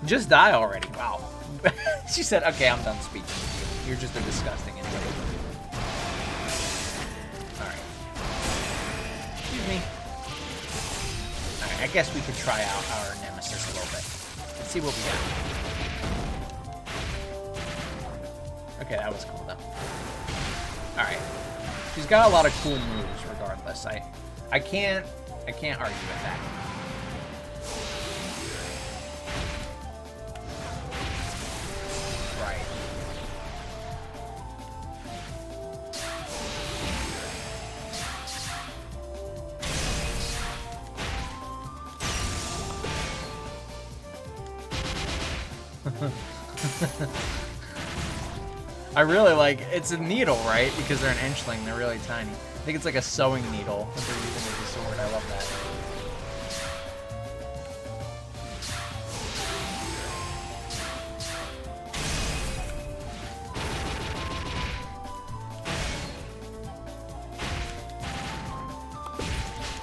Just die already. Wow. She said, okay, I'm done speaking with you. You're just a disgusting individual. Alright. Excuse me. Alright, I guess we could try out our nemesis a little bit. Let's see what we got. Okay, that was cool, though. Alright. She's got a lot of cool moves, regardless. I can't argue with that. Right. I really like, it's a needle, right? Because they're an inchling, they're really tiny. I think it's like a sewing needle that they're using as a sword. I love that.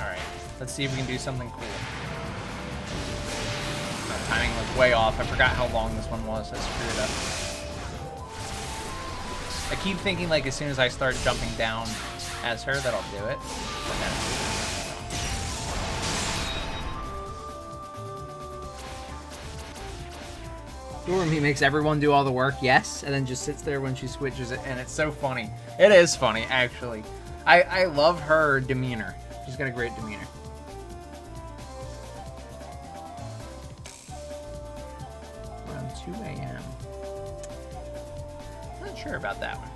Alright, let's see if we can do something cool. My timing was way off. I forgot how long this one was. I screwed it up. I keep thinking like as soon as I start jumping down as her that I'll do it. Doremi makes everyone do all the work, yes, and then just sits there when she switches it, and it's so funny. It is funny, actually. I love her demeanor. She's got a great demeanor. Around 2 a.m. Not sure about that one.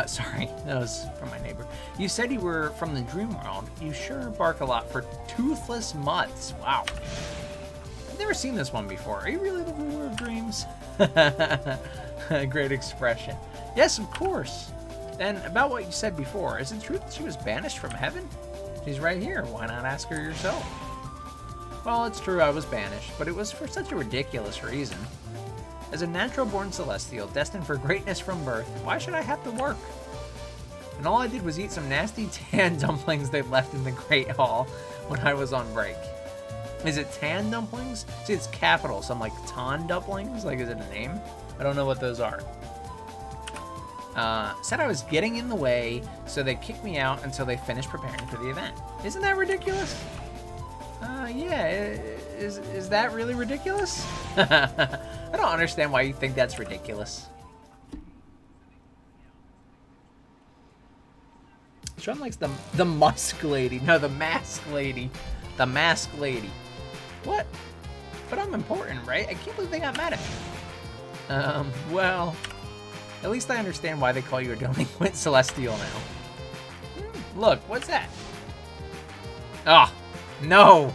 Sorry, that was from my neighbor. You said you were from the dream world. You sure bark a lot for toothless mutts. Wow. I've never seen this one before. Are you really the ruler of dreams? Great expression. Yes, of course. And about what you said before, is it true that she was banished from heaven? She's right here. Why not ask her yourself? Well, it's true I was banished, but it was for such a ridiculous reason. As a natural-born celestial, destined for greatness from birth, why should I have to work? And all I did was eat some nasty tan dumplings they left in the Great Hall when I was on break. Is it tan dumplings? See, it's capital, so I'm like, tan dumplings? Like, is it a name? I don't know what those are. Said I was getting in the way, so they kicked me out until they finished preparing for the event. Isn't that ridiculous? Yeah, is that really ridiculous? I don't understand why you think that's ridiculous. Sean likes the musk lady. No, the mask lady. The mask lady. What? But I'm important, right? I can't believe they got mad at me. Well, at least I understand why they call you a delinquent celestial now. Look, what's that? Ah, oh, no.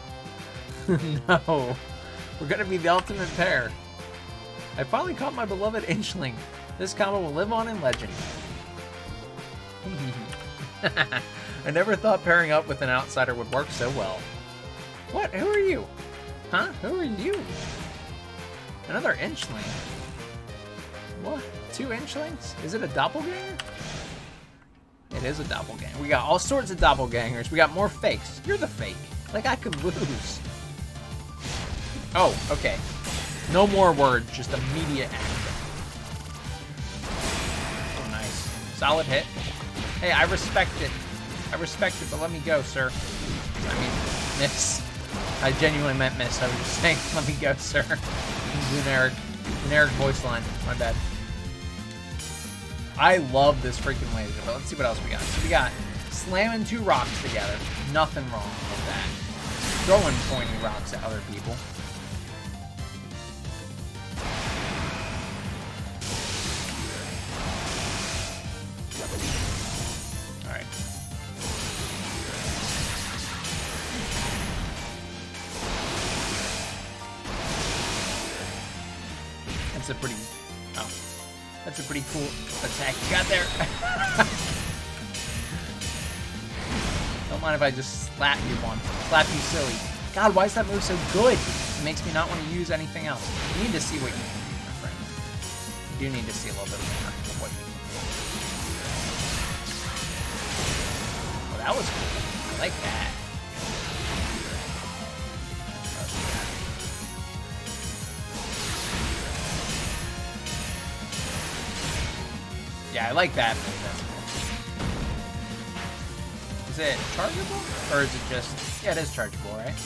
No. We're gonna be the ultimate pair. I finally caught my beloved inchling. This combo will live on in legend. I never thought pairing up with an outsider would work so well. What? Who are you? Huh? Who are you? Another inchling. What? 2 inchlings? Is it a doppelganger? It is a doppelganger. We got all sorts of doppelgangers. We got more fakes. You're the fake. Like, I could lose. Oh, okay. No more words, just immediate action. Oh, nice. Solid hit. Hey, I respect it. I respect it, but let me go, sir. I mean, miss. I genuinely meant miss. I was just saying, let me go, sir. Generic voice line. My bad. I love this freaking laser, but let's see what else we got. So we got slamming 2 rocks together. Nothing wrong with that. Throwing pointy rocks at other people. Alright. That's a pretty... Oh. That's a pretty cool attack you got there. Don't mind if I just slap you one. Slap you silly. God, why is that move so good? It makes me not want to use anything else. You need to see what you can do, my friend. You do need to see a little bit more of what you can do. Well, that was cool. I like that. Yeah, I like that move. That's cool. Is it chargeable? Or is it just... Yeah, it is chargeable, right?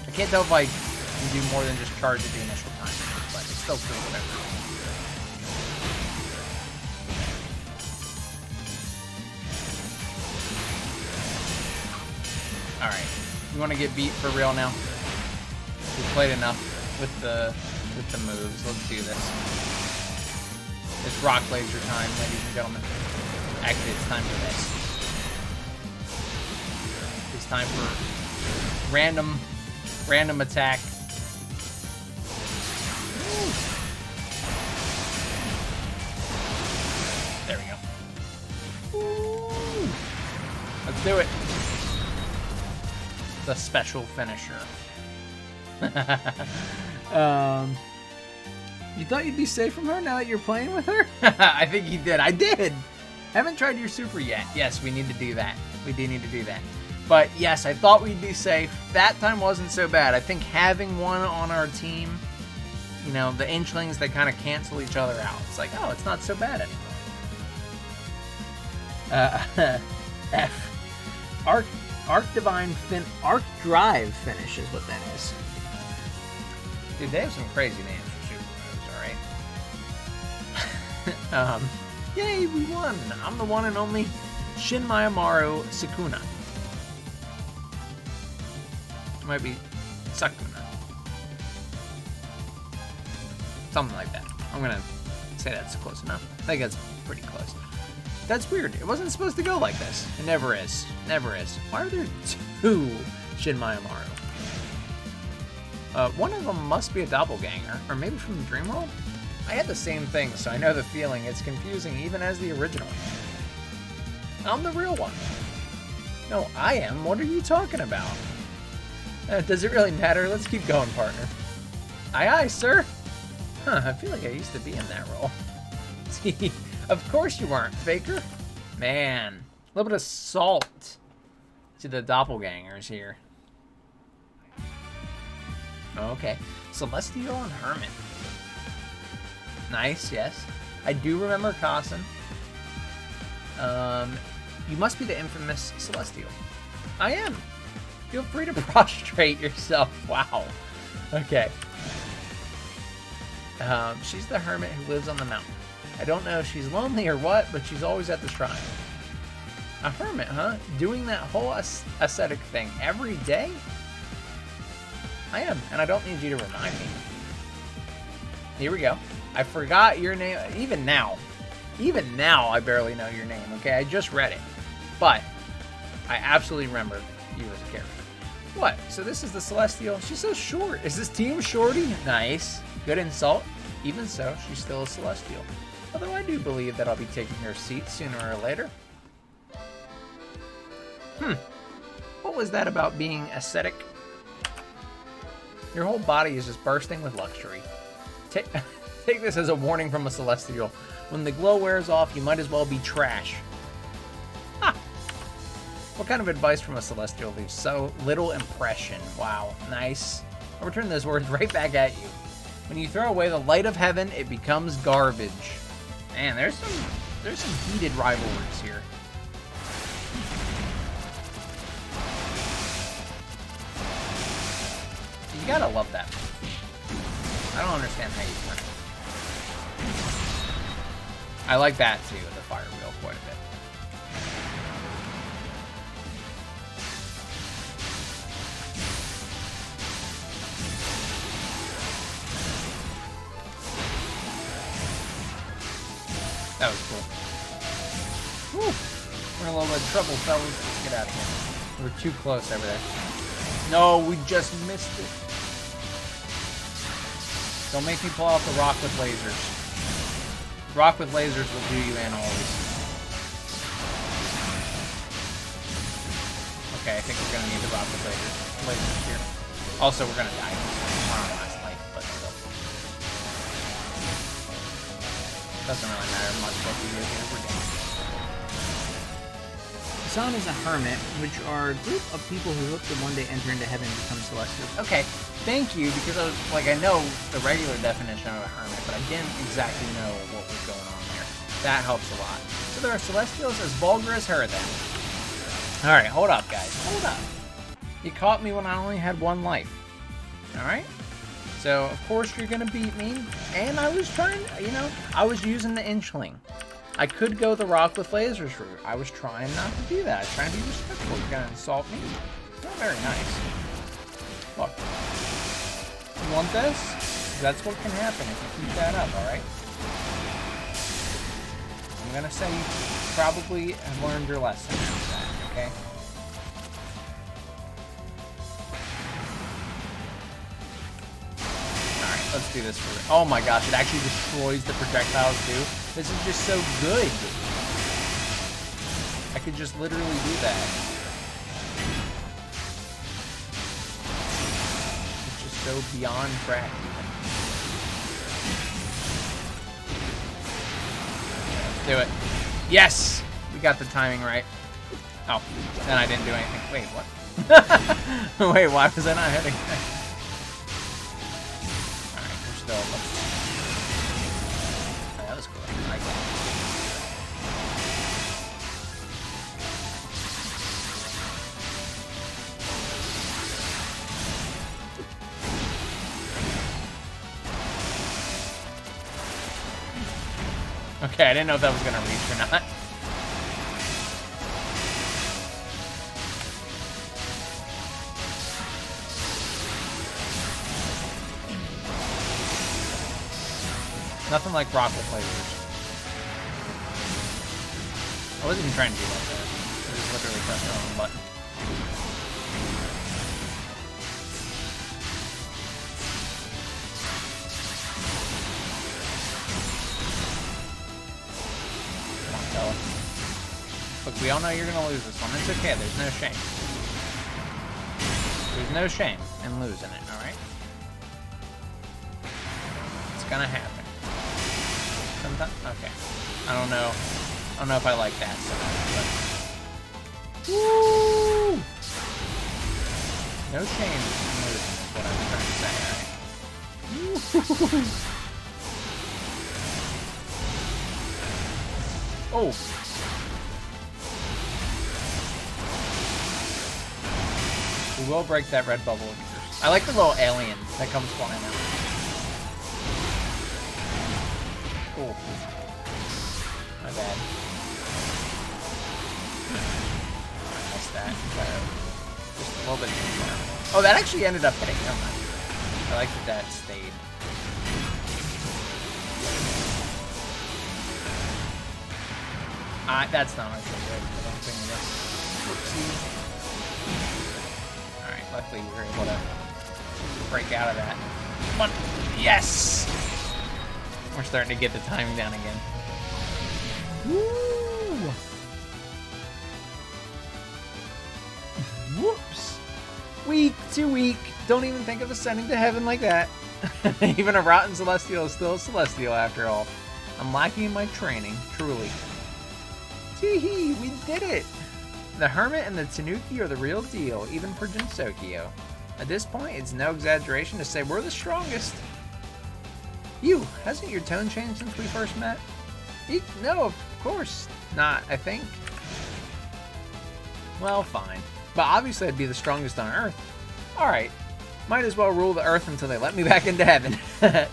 I can't tell if, like, you do more than just charge at the initial time. But it's still pretty good. Alright. You want to get beat for real now? We've played enough with the moves. Let's do this. It's rock laser time, ladies and gentlemen. Actually, it's time for this. It's time for random attack. Woo. There we go. Woo. Let's do it. The special finisher. You thought you'd be safe from her now that you're playing with her? I think you did. I did. Haven't tried your super yet. Yes, we need to do that. We do need to do that. But yes, I thought we'd be safe. That time wasn't so bad. I think having one on our team, you know, the inchlings, they kind of cancel each other out. It's like, oh, it's not so bad anymore. F. Arc Drive finish is what that is. Dude, they have some crazy names. Yay, we won! I'm the one and only Shin Mayamaru Sukuna. It might be Sakuna. Something like that. I'm gonna say that's close enough. I think that's pretty close. That's weird. It wasn't supposed to go like this. It never is. Never is. Why are there 2 Shin Mayamaru? One of them must be a doppelganger, or maybe from the Dream World? I had the same thing, so I know the feeling. It's confusing even as the original. I'm the real one. No, I am. What are you talking about? Does it really matter? Let's keep going, partner. Aye, aye, sir. Huh, I feel like I used to be in that role. Of course you weren't, faker. Man, a little bit of salt to the doppelgangers here. Okay, Celestial and Hermit. Nice, yes. I do remember Kassen. You must be the infamous Celestial. I am. Feel free to prostrate yourself. Wow. Okay. She's the hermit who lives on the mountain. I don't know if she's lonely or what, but she's always at the shrine. A hermit, huh? Doing that whole ascetic thing every day? I am, and I don't need you to remind me. Here we go. I forgot your name. Even now, I barely know your name, okay? I just read it. But I absolutely remember you as a character. What? So this is the Celestial? She's so short. Is this Team Shorty? Nice. Good insult. Even so, she's still a Celestial. Although I do believe that I'll be taking her seat sooner or later. What was that about being ascetic? Your whole body is just bursting with luxury. Take this as a warning from a Celestial. When the glow wears off, you might as well be trash. Ha! What kind of advice from a Celestial leaves so little impression? Wow, nice. I'll return those words right back at you. When you throw away the light of heaven, it becomes garbage. Man, there's some heated rivalries here. You gotta love that. I don't understand how you turn it. I like that too, the fire wheel, quite a bit. That was cool. Whew. We're in a little bit of trouble, fellas. Let's get out of here. We're too close over there. No, we just missed it. Don't make me pull out the rock with lasers. Rock with lasers will do you in always. Okay, I think we're gonna need the rock with lasers here. Also, we're gonna die on our last life, but still. Doesn't really matter much what we do here. We're dead. Hassan is a hermit, which are a group of people who hope to one day enter into heaven and become celestials. Okay, thank you, because I was like, I know the regular definition of a hermit, but I didn't exactly know what was going on there. That helps a lot. So there are celestials as vulgar as her then. Alright, hold up, guys. Hold up. You caught me when I only had one life. Alright? So, of course you're gonna beat me. And I was trying, you know, I was using the Inchling. I could go the rock with lasers route. I was trying not to do that. I was trying to be respectful. You're gonna insult me? Not very nice. Look. You want this? That's what can happen if you keep that up, alright? I'm gonna say you probably have learned your lesson after that, okay? Alright, let's do this for it. Oh my gosh, it actually destroys the projectiles too. This is just so good. I could just literally do that. It's just so beyond crack. Let's do it. Yes! We got the timing right. Oh, then I didn't do anything. Wait, what? Wait, why was I not hitting that? Alright, we're still... Oh, that was cool. I like that. Okay, I didn't know if that was gonna reach or not. Nothing like rock with lasers. I wasn't even trying to do that there. I just literally pressed the wrong button. Look, we all know you're gonna lose this one. It's okay, there's no shame. There's no shame in losing it, alright? It's gonna happen. Sometimes? Okay. I don't know if I like that so much, but... Woo! No shame in losing is what I'm trying to say, alright? Oh! We will break that red bubble of yours. I like the little alien that comes flying out. Cool. My bad. I missed that. Just a little bit too far. Oh, that actually ended up hitting. Never mind. I like that stayed. That's not so good. I don't think it is. Whoopsie. Luckily, we were able to break out of that. Come on. Yes! We're starting to get the timing down again. Woo! Whoops. Weak to weak Don't even think of ascending to heaven like that. Even a rotten celestial is still a celestial after all. I'm lacking in my training, truly. Tee-hee, we did it! The Hermit and the Tanuki are the real deal, even for Jinsokyo. At this point, it's no exaggeration to say we're the strongest. You, hasn't your tone changed since we first met? No, of course not, I think. Well, fine. But obviously I'd be the strongest on Earth. Alright, might as well rule the Earth until they let me back into heaven.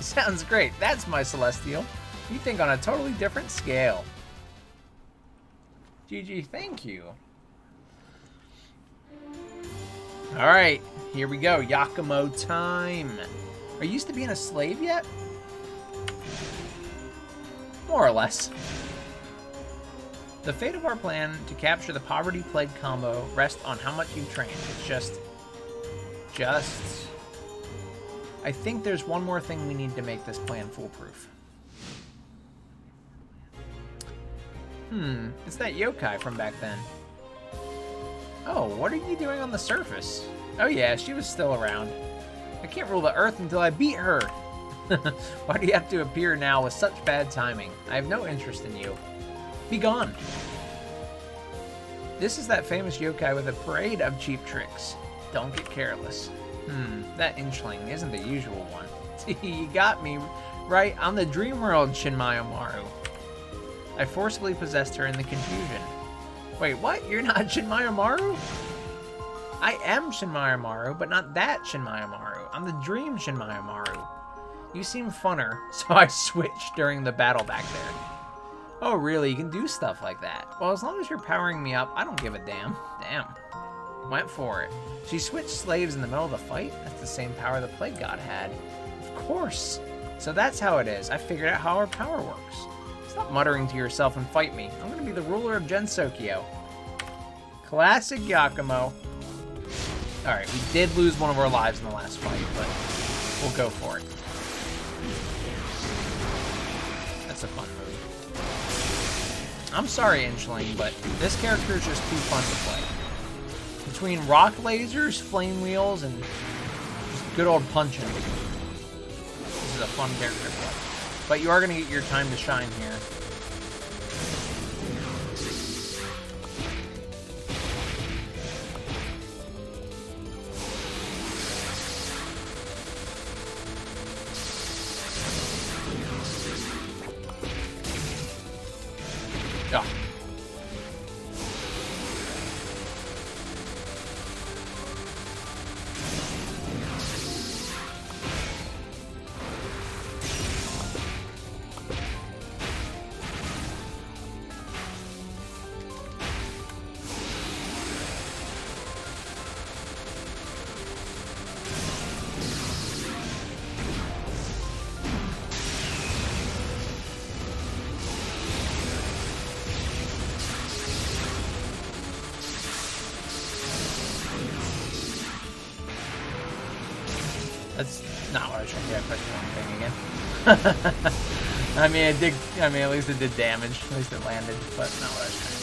Sounds great, that's my celestial. You think on a totally different scale. GG, thank you. Alright, here we go, Yakumo time. Are you used to being a slave yet? More or less. The fate of our plan to capture the Poverty Plague combo rests on how much you've trained. It's just... I think there's one more thing we need to make this plan foolproof. It's that yokai from back then. Oh, what are you doing on the surface? Oh yeah, she was still around. I can't rule the Earth until I beat her. Why do you have to appear now with such bad timing? I have no interest in you. Be gone. This is that famous yokai with a parade of cheap tricks. Don't get careless. That inchling isn't the usual one. You got me right. I'm the dream world Shinmai Maru. I forcibly possessed her in the confusion. Wait, what? You're not Shinmai Maru? I am Shinmai Maru, but not that Shinmai Maru. I'm the dream Shinmai Maru. You seem funner, so I switched during the battle back there. Oh, really? You can do stuff like that? Well, as long as you're powering me up, I don't give a damn. Damn. Went for it. She switched slaves in the middle of the fight? That's the same power the Plague God had. Of course. So that's how it is. I figured out how our power works. Stop muttering to yourself and fight me. I'm going to be the ruler of Jinsokyo. Classic Yakumo. Alright, we did lose one of our lives in the last fight, but we'll go for it. That's a fun move. I'm sorry, Inchling, but this character is just too fun to play. Between rock lasers, flame wheels, and just good old punching. This is a fun character to play. But you are going to get your time to shine here. Oh. That's not what I was trying to do. I pressed the wrong thing again. I mean, at least it did damage. At least it landed, but not what I was trying to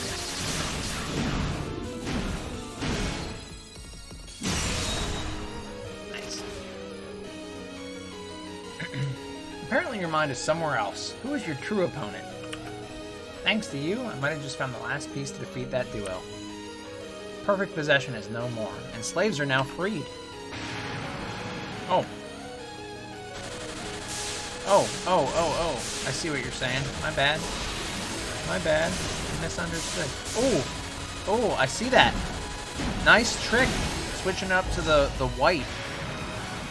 do. Nice. Apparently your mind is somewhere else. Who is your true opponent? Thanks to you, I might have just found the last piece to defeat that duo. Perfect possession is no more, and slaves are now freed. Oh. Oh. I see what you're saying. My bad. My bad. I misunderstood. Oh, I see that. Nice trick. Switching up to the white.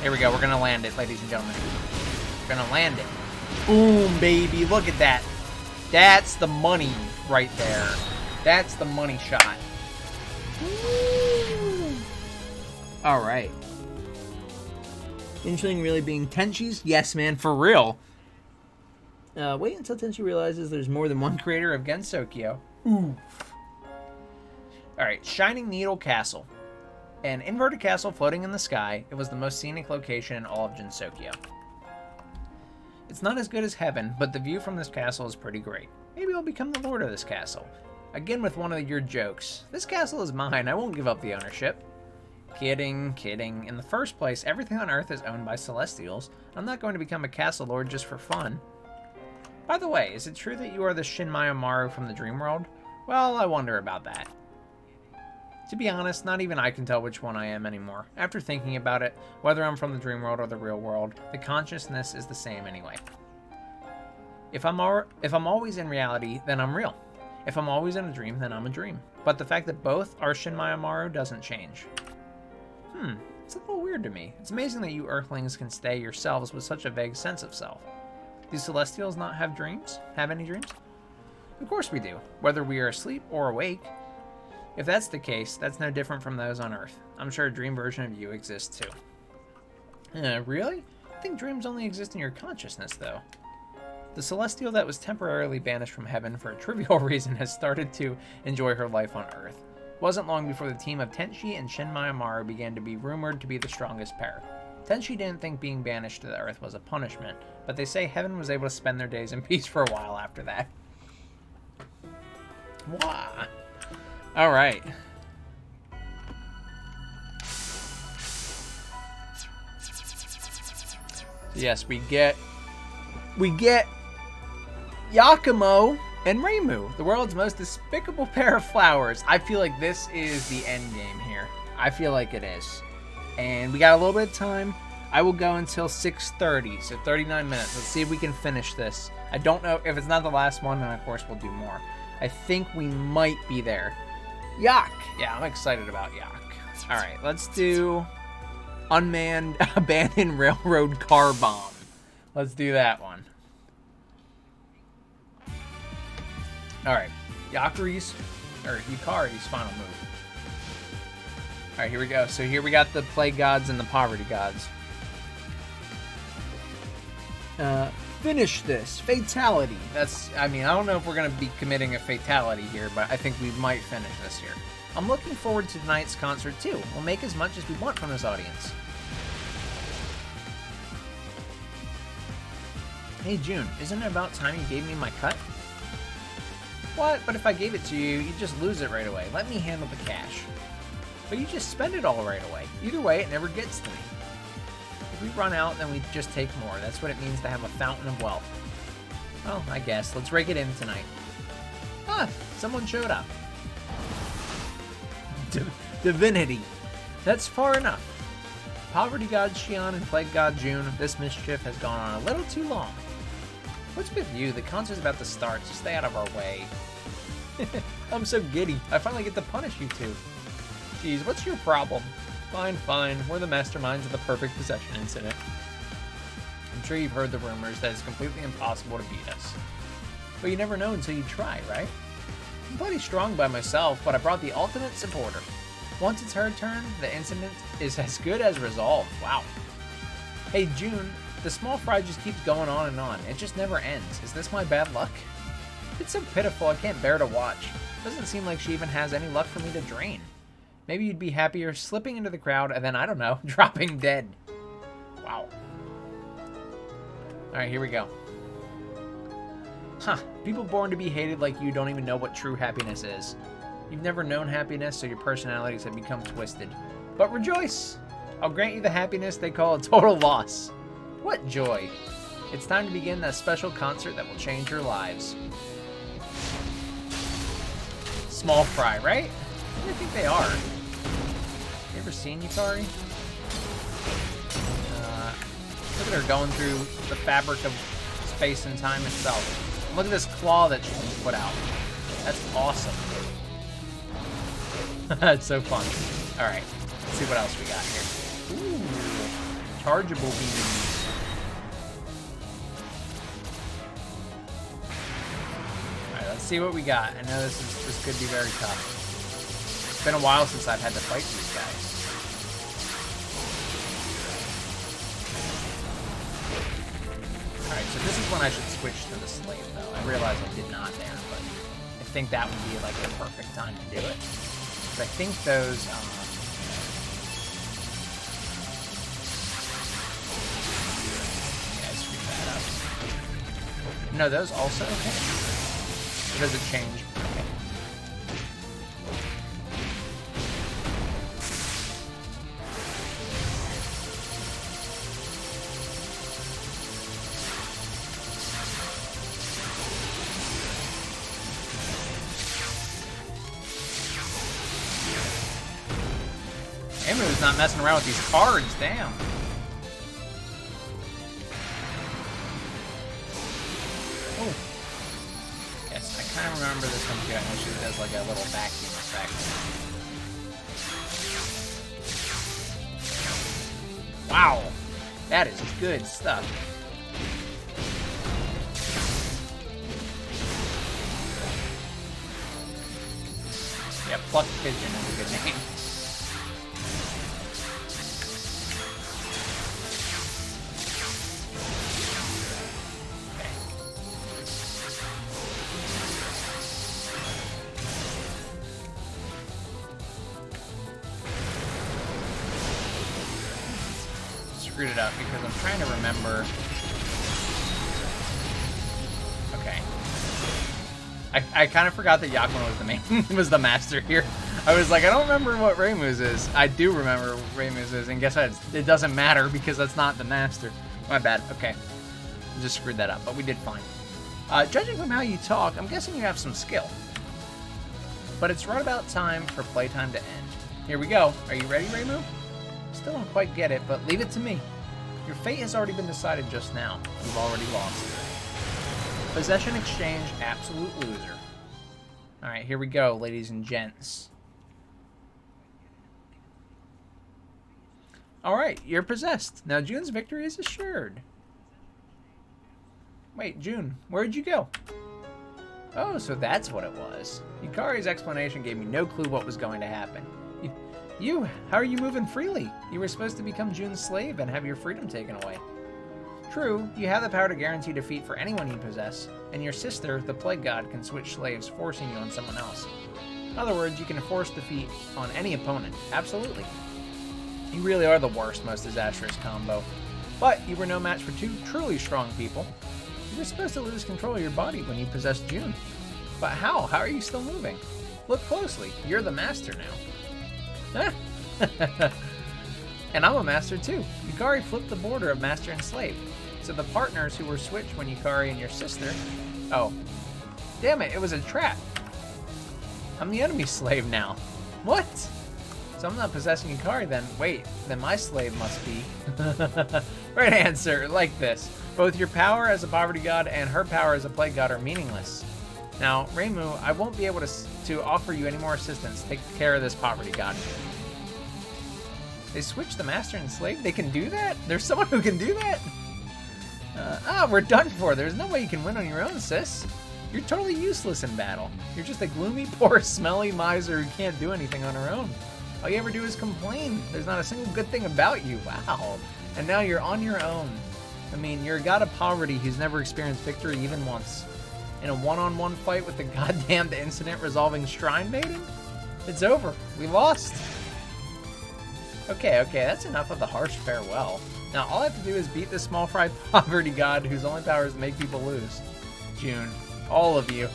Here we go. We're going to land it, ladies and gentlemen. We're going to land it. Boom, baby. Look at that. That's the money right there. That's the money shot. All right. Inchling really being Tenchi's? Yes, man, for real. Wait until Tenchi realizes there's more than one creator of Gensokyo. Oof. Alright, Shining Needle Castle. An inverted castle floating in the sky, it was the most scenic location in all of Jinsokyo. It's not as good as heaven, but the view from this castle is pretty great. Maybe I'll become the lord of this castle. Again with one of your jokes. This castle is mine, I won't give up the ownership. Kidding, kidding. In the first place, everything on Earth is owned by Celestials. I'm not going to become a castle lord just for fun. By the way, is it true that you are the Shinmaya Maru from the dream world? Well, I wonder about that. To be honest, not even I can tell which one I am anymore. After thinking about it, whether I'm from the dream world or the real world, the consciousness is the same anyway. If I'm always in reality, then I'm real. If I'm always in a dream, then I'm a dream. But the fact that both are Shinmaya Maru doesn't change. It's a little weird to me. It's amazing that you Earthlings can stay yourselves with such a vague sense of self. Do Celestials not have dreams? Have any dreams? Of course we do, whether we are asleep or awake. If that's the case, that's no different from those on Earth. I'm sure a dream version of you exists too. Really? I think dreams only exist in your consciousness, though. The Celestial that was temporarily banished from heaven for a trivial reason has started to enjoy her life on Earth. It wasn't long before the team of Tenshi and Shinmaya Maru began to be rumored to be the strongest pair. Tenshi didn't think being banished to the Earth was a punishment, but they say heaven was able to spend their days in peace for a while after that. Wah. Alright. Yes, we get Yakumo and Reimu, the world's most despicable pair of flowers. I feel like this is the end game here. I feel like it is. And we got a little bit of time. I will go until 6:30, so 39 minutes. Let's see if we can finish this. I don't know if it's not the last one, then of course we'll do more. I think we might be there. Yak! Yeah, I'm excited about Yak. Alright, let's do Unmanned Abandoned Railroad Car Bomb. Let's do that one. Alright, Yukari's final move. Alright, here we go. So here we got the Plague Gods and the Poverty Gods. Finish this. Fatality. I don't know if we're going to be committing a fatality here, but I think we might finish this here. I'm looking forward to tonight's concert too. We'll make as much as we want from this audience. Hey June, isn't it about time you gave me my cut? What? But if I gave it to you, you'd just lose it right away. Let me handle the cash. But you just spend it all right away. Either way, it never gets to me. If we run out, then we just take more. That's what it means to have a fountain of wealth. Well, I guess. Let's rake it in tonight. Ah, someone showed up. Divinity. That's far enough. Poverty God Xian and Plague God June, this mischief has gone on a little too long. What's with you? The concert's about to start, so stay out of our way. I'm so giddy. I finally get to punish you two. Jeez, what's your problem? Fine, fine. We're the masterminds of the perfect possession incident. I'm sure you've heard the rumors that it's completely impossible to beat us. But you never know until you try, right? I'm plenty strong by myself, but I brought the ultimate supporter. Once it's her turn, the incident is as good as resolved. Wow. Hey, June, the small fry just keeps going on and on. It just never ends. Is this my bad luck? It's so pitiful, I can't bear to watch. Doesn't seem like she even has any luck for me to drain. Maybe you'd be happier slipping into the crowd and then, I don't know, dropping dead. Wow. Alright, here we go. Huh. People born to be hated like you don't even know what true happiness is. You've never known happiness, so your personalities have become twisted. But rejoice! I'll grant you the happiness they call a total loss. What joy! It's time to begin that special concert that will change your lives. Small fry, right? Who do you think they are? You ever seen Yukari? Look at her going through the fabric of space and time itself. And look at this claw that she can put out. That's awesome. That's so fun. Alright, let's see what else we got here. Ooh, chargeable beams. Alright, let's see what we got. I know this could be very tough. It's been a while since I've had to fight these guys. Alright, so this is when I should switch to the slave, though. I realize I did not there, but I think that would be like the perfect time to do it. Because I think those, yeah, I screwed that up. No, those also hit. Or does it change? Okay. Reimu's not messing around with these cards, damn. Oh. Yes, I kind of remember this one too. I know she does like a little vacuum effect. Wow. That is good stuff. Yeah, Pluck Pigeon is a good name. Screwed it up because I'm trying to remember. Okay. I kind of forgot that Yakima was the main was the master here. I was like, I don't remember what Reimu's is. I do remember what Reimu's is, and guess what? It doesn't matter because that's not the master. My bad. Okay. Just screwed that up, but we did fine. Judging from how you talk, I'm guessing you have some skill. But it's right about time for playtime to end. Here we go. Are you ready, Reimu? Still don't quite get it, but leave it to me. Your fate has already been decided just now. You've already lost. Possession exchange, absolute loser. Alright, here we go, ladies and gents. Alright, you're possessed. Now June's victory is assured. Wait, June, where'd you go? Oh, so that's what it was. Yukari's explanation gave me no clue what was going to happen. How are you moving freely? You were supposed to become June's slave and have your freedom taken away. True, you have the power to guarantee defeat for anyone you possess, and your sister, the Plague God, can switch slaves, forcing you on someone else. In other words, you can force defeat on any opponent. Absolutely. You really are the worst, most disastrous combo. But you were no match for two truly strong people. You were supposed to lose control of your body when you possessed June. But how? How are you still moving? Look closely. You're the master now. And I'm a master too. Yukari flipped the border of master and slave. So the partners who were switched when Yukari and your sister... Oh. Damn it, it was a trap. I'm the enemy slave now. What? So I'm not possessing Yukari then. Wait, then my slave must be... Right answer, like this. Both your power as a poverty god and her power as a plague god are meaningless. Now, Reimu, I won't be able to offer you any more assistance. Take care of this poverty god. They switched the master and slave? They can do that? There's someone who can do that? We're done for. There's no way you can win on your own, sis. You're totally useless in battle. You're just a gloomy, poor, smelly miser who can't do anything on her own. All you ever do is complain. There's not a single good thing about you. Wow. And now you're on your own. I mean, you're a god of poverty who's never experienced victory even once. In a one-on-one fight with the goddamned incident-resolving Shrine Maiden? It's over. We lost. Okay, that's enough of the harsh farewell. Now, all I have to do is beat this small fry poverty god whose only power is to make people lose. June, all of you.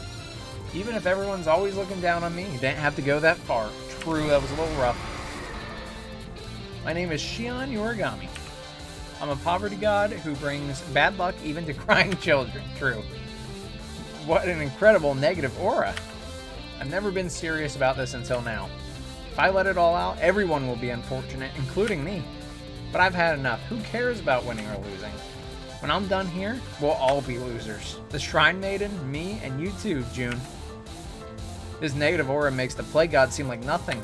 Even if everyone's always looking down on me, you didn't have to go that far. True, that was a little rough. My name is Shawnthebro Hyouibana. I'm a poverty god who brings bad luck even to crying children. True. What an incredible negative aura. I've never been serious about this until now. If I let it all out, everyone will be unfortunate, including me. But I've had enough. Who cares about winning or losing? When I'm done here, we'll all be losers. The Shrine Maiden, me, and you too, June. This negative aura makes the Plague God seem like nothing.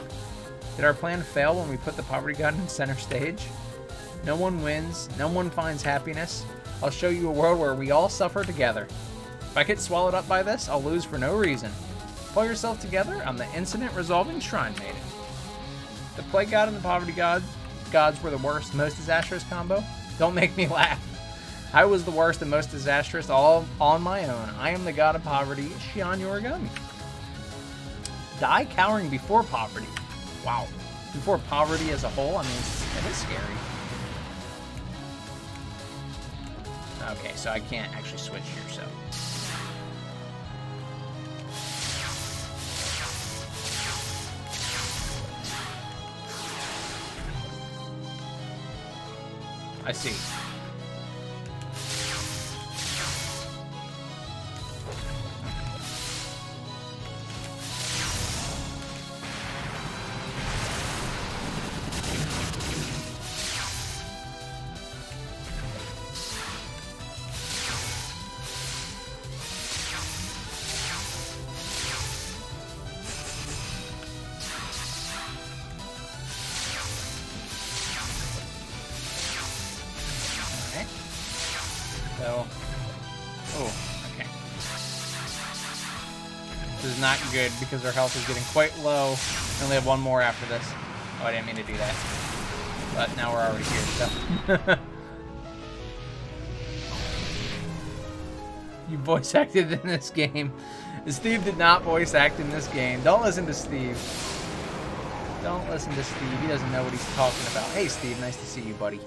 Did our plan fail when we put the Poverty God in center stage? No one wins. No one finds happiness. I'll show you a world where we all suffer together. If I get swallowed up by this, I'll lose for no reason. Pull yourself together. I'm the incident-resolving Shrine Maiden. The Plague God and the Poverty gods were the worst, most disastrous combo. Don't make me laugh. I was the worst and most disastrous all on my own. I am the god of poverty, Shawnthebro Hyouibana. Die cowering before poverty. Wow. Before poverty as a whole? I mean, it is scary. Okay, so I can't actually switch here, so... I see. This is not good because our health is getting quite low. We only have one more after this. Oh, I didn't mean to do that. But now we're already here, so. You voice acted in this game. Steve did not voice act in this game. Don't listen to Steve. Don't listen to Steve. He doesn't know what he's talking about. Hey, Steve. Nice to see you, buddy.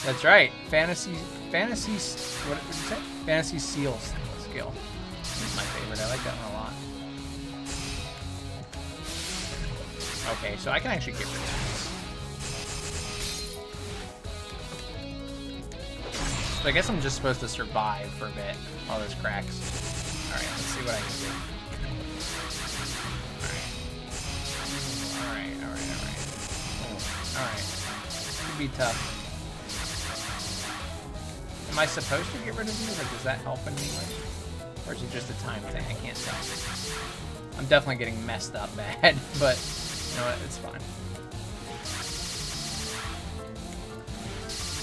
That's right. Fantasy, what did you say? Fantasy Seals skill. This is my favorite. I like that one a lot. Okay, so I can actually get rid of this. So I guess I'm just supposed to survive for a bit while this cracks. Alright, let's see what I can do. Alright. Could be tough. Am I supposed to get rid of these, or does that help in any way? Or is it just a time thing? I can't tell. I'm definitely getting messed up bad, but you know what? It's fine.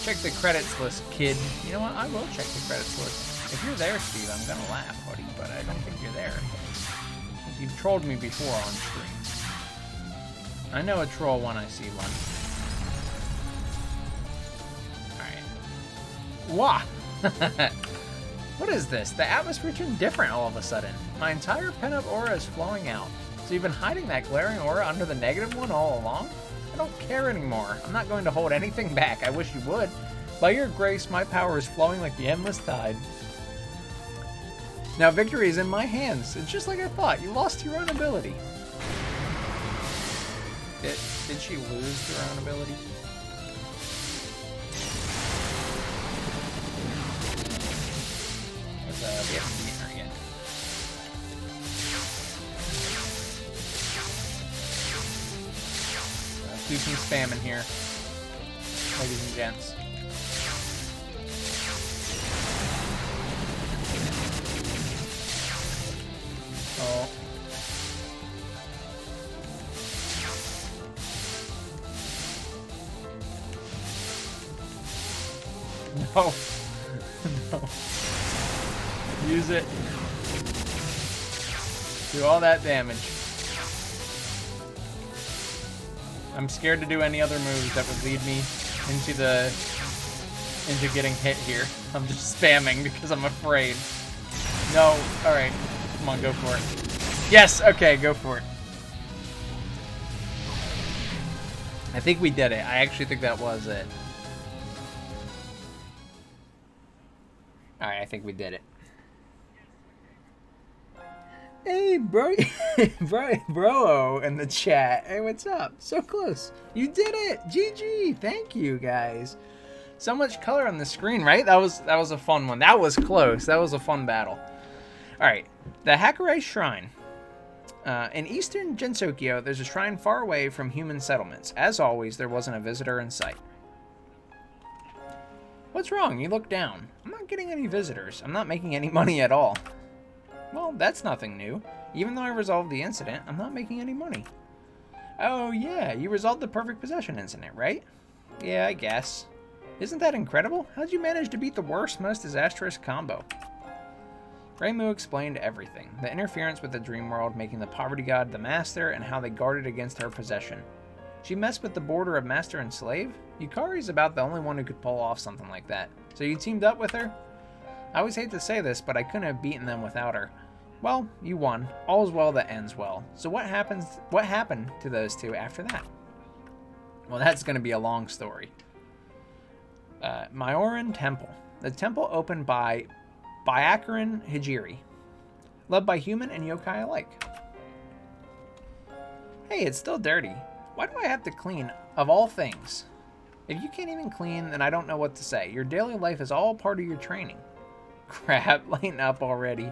Check the credits list, kid. You know what? I will check the credits list. If you're there, Steve, I'm gonna laugh, buddy, but I don't think you're there. Because you've trolled me before on stream. I know a troll when I see one. Wah! What is this? The atmosphere turned different all of a sudden. My entire pent-up aura is flowing out. So you've been hiding that glaring aura under the negative one all along? I don't care anymore. I'm not going to hold anything back. I wish you would. By your grace, my power is flowing like the endless tide. Now victory is in my hands. It's just like I thought. You lost your own ability. Did she lose her own ability? We haven't beaten her yet. Let's do some spamming here, ladies and gents. Oh. No. No. Use it. Do all that damage. I'm scared to do any other moves that would lead me into getting hit here. I'm just spamming because I'm afraid. No. Alright. Come on, go for it. Yes! Okay, go for it. I think we did it. I actually think that was it. Alright, I think we did it. Hey, bro, bro, in the chat. Hey, what's up? So close. You did it. GG. Thank you, guys. So much color on the screen, right? That was a fun one. That was close. That was a fun battle. All right, the Hakurai Shrine. In eastern Gensokyo, there's a shrine far away from human settlements. As always, there wasn't a visitor in sight. What's wrong? You look down. I'm not getting any visitors. I'm not making any money at all. Well, that's nothing new. Even though I resolved the incident, I'm not making any money. Oh yeah, you resolved the perfect possession incident, right? Yeah, I guess. Isn't that incredible? How'd you manage to beat the worst, most disastrous combo? Reimu explained everything. The interference with the dream world, making the poverty god the master, and how they guarded against her possession. She messed with the border of master and slave? Yukari's about the only one who could pull off something like that. So you teamed up with her? I always hate to say this, but I couldn't have beaten them without her. Well, you won. All's well that ends well. So what happened to those two after that? Well, that's going to be a long story. Maioran Temple. The temple opened by Byakuran Hijiri, loved by human and yokai alike. Hey, it's still dirty. Why do I have to clean, of all things? If you can't even clean, then I don't know what to say. Your daily life is all part of your training. Crap, lighten up already.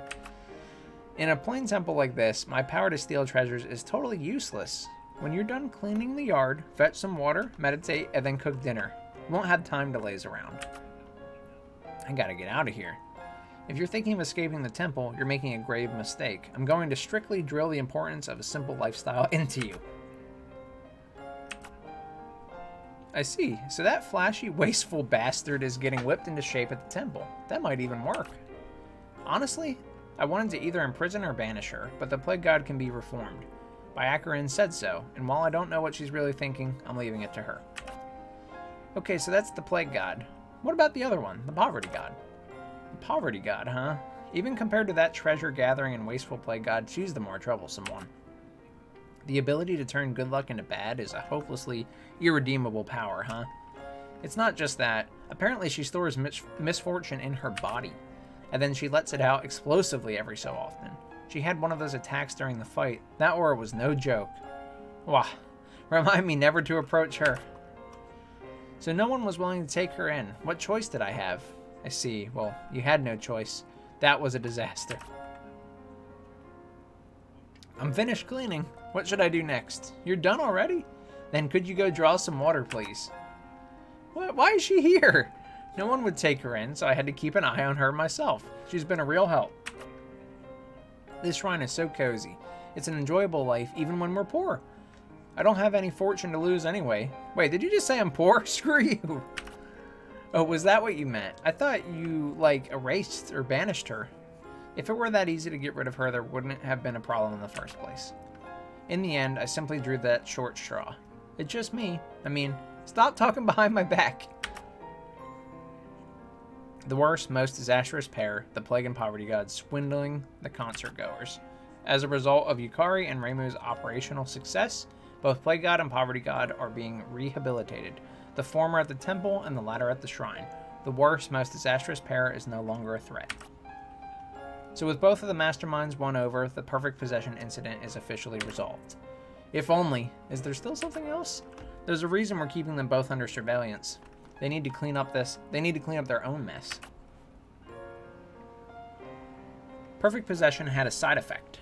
In a plain temple like this, my power to steal treasures is totally useless. When you're done cleaning the yard, fetch some water, meditate, and then cook dinner. You won't have time to laze around. I gotta get out of here. If you're thinking of escaping the temple, you're making a grave mistake. I'm going to strictly drill the importance of a simple lifestyle into you. I see. So that flashy, wasteful bastard is getting whipped into shape at the temple. That might even work. Honestly, I wanted to either imprison or banish her, but the plague god can be reformed. Byakurin said so, and while I don't know what she's really thinking, I'm leaving it to her. Okay, so that's the plague god. What about the other one, the poverty god? The poverty god, huh? Even compared to that treasure-gathering and wasteful plague god, she's the more troublesome one. The ability to turn good luck into bad is a hopelessly irredeemable power, huh? It's not just that. Apparently she stores misfortune in her body, and then she lets it out explosively every so often. She had one of those attacks during the fight. That aura was no joke. Wah, remind me never to approach her. So no one was willing to take her in. What choice did I have? I see. Well, you had no choice. That was a disaster. I'm finished cleaning. What should I do next? You're done already? Then could you go draw some water, please? What? Why is she here? No one would take her in, so I had to keep an eye on her myself. She's been a real help. This shrine is so cozy. It's an enjoyable life even when we're poor. I don't have any fortune to lose anyway. Wait, did you just say I'm poor? Screw you. Oh, was that what you meant? I thought you, like, erased or banished her. If it were that easy to get rid of her, there wouldn't have been a problem in the first place. In the end, I simply drew that short straw. It's just me. I mean, stop talking behind my back. The worst, most disastrous pair, the plague and poverty gods, swindling the concert goers. As a result of Yukari and Reimu's operational success, both plague god and poverty god are being rehabilitated, the former at the temple and the latter at the shrine. The worst, most disastrous pair is no longer a threat. So with both of the masterminds won over, the perfect possession incident is officially resolved. If only. Is there still something else? There's a reason we're keeping them both under surveillance. They need to clean up their own mess. Perfect possession had a side effect.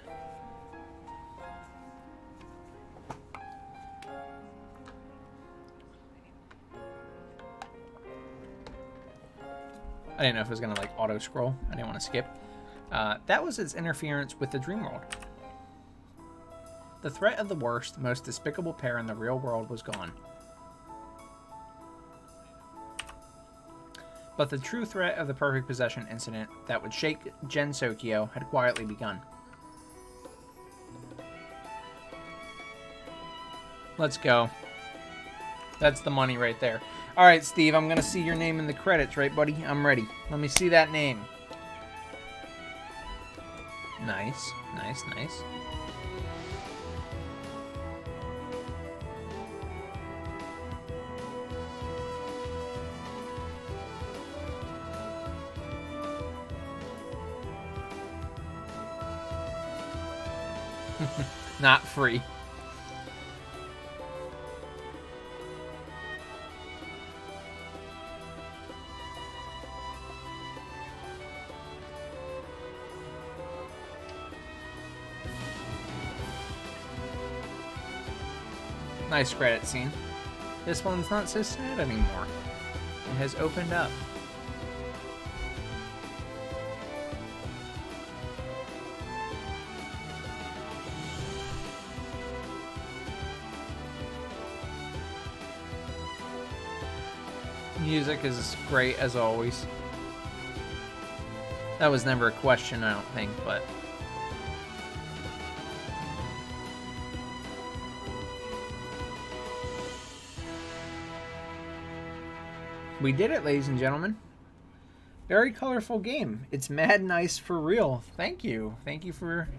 I didn't know if it was going to like auto scroll. I didn't want to skip. That was its interference with the dream world. The threat of the worst, most despicable pair in the real world was gone. But the true threat of the perfect possession incident that would shake Gensokyo had quietly begun. Let's go. That's the money right there. Alright, Steve, I'm going to see your name in the credits, right, buddy? I'm ready. Let me see that name. Nice, nice, nice. Not free. Nice credit scene. This one's not so sad anymore. It has opened up. Music is great as always. That was never a question, I don't think, but... We did it, ladies and gentlemen. Very colorful game. It's mad nice for real. Thank you. Thank you for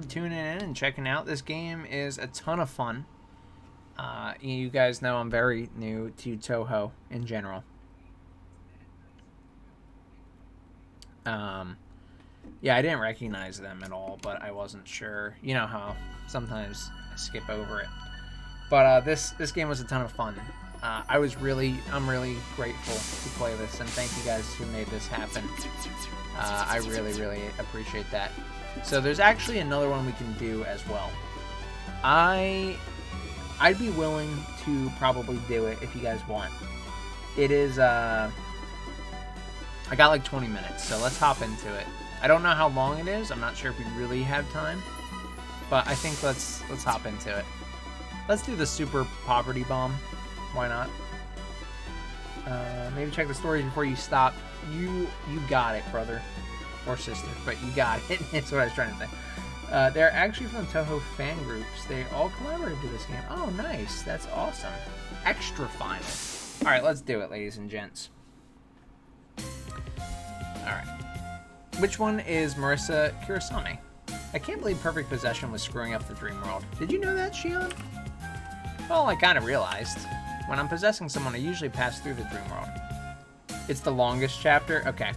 tuning in and checking out. This game is a ton of fun. You guys know I'm very new to Touhou in general. Yeah, I didn't recognize them at all, but I wasn't sure. You know how sometimes I skip over it. But this game was a ton of fun. I'm really grateful to play this, and thank you guys who made this happen. I really appreciate that. So there's actually another one we can do as well. I'd be willing to probably do it if you guys want. It is, I got like 20 minutes, so let's hop into it. I don't know how long it is. I'm not sure if we really have time, but I think let's hop into it. Let's do the super poverty bomb. Why not? Maybe check the stories before you stop. You got it, brother. or sister, but you got it. That's what I was trying to say. They're actually from Touhou fan groups. They all collaborated to this game. Oh, nice. That's awesome. Extra final. All right, let's do it, ladies and gents. All right. Which one is Marissa Kurosame? I can't believe Perfect Possession was screwing up the dream world. Did you know that, Shion? Well, I kind of realized. When I'm possessing someone, I usually pass through the dream world. It's the longest chapter? Okay.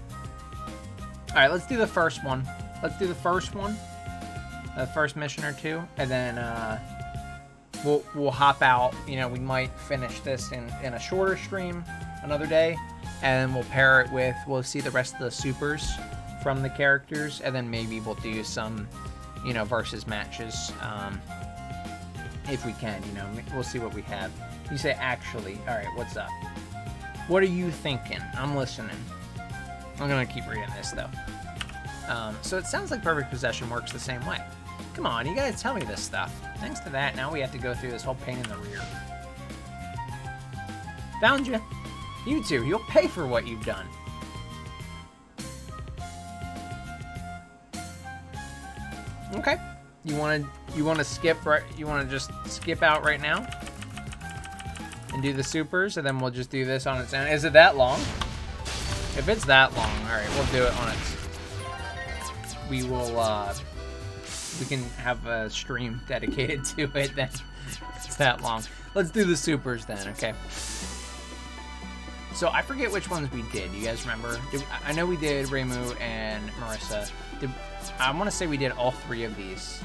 All right, let's do the first one. Let's do the first one. The first mission or two. And then we'll hop out. You know, we might finish this in a shorter stream another day. And then we'll pair it with, we'll see the rest of the supers from the characters. And then maybe we'll do some, you know, versus matches. If we can, you know, we'll see what we have. You say, actually. All right, what's up? What are you thinking? I'm listening. I'm going to keep reading this, though. So it sounds like Perfect Possession works the same way. Come on, you gotta tell me this stuff. Thanks to that, now we have to go through this whole pain in the rear. Found you. You two, you'll pay for what you've done. Okay. You wanna skip right? You wanna just skip out right now and do the supers, and then we'll just do this on its own. Is it that long? If it's that long, all right, we'll do it on its. We will. We can have a stream dedicated to it. That's it's that long. Let's do the supers then, okay? So I forget which ones we did. You guys remember? I know we did Reimu and Marissa. I want to say we did all three of these.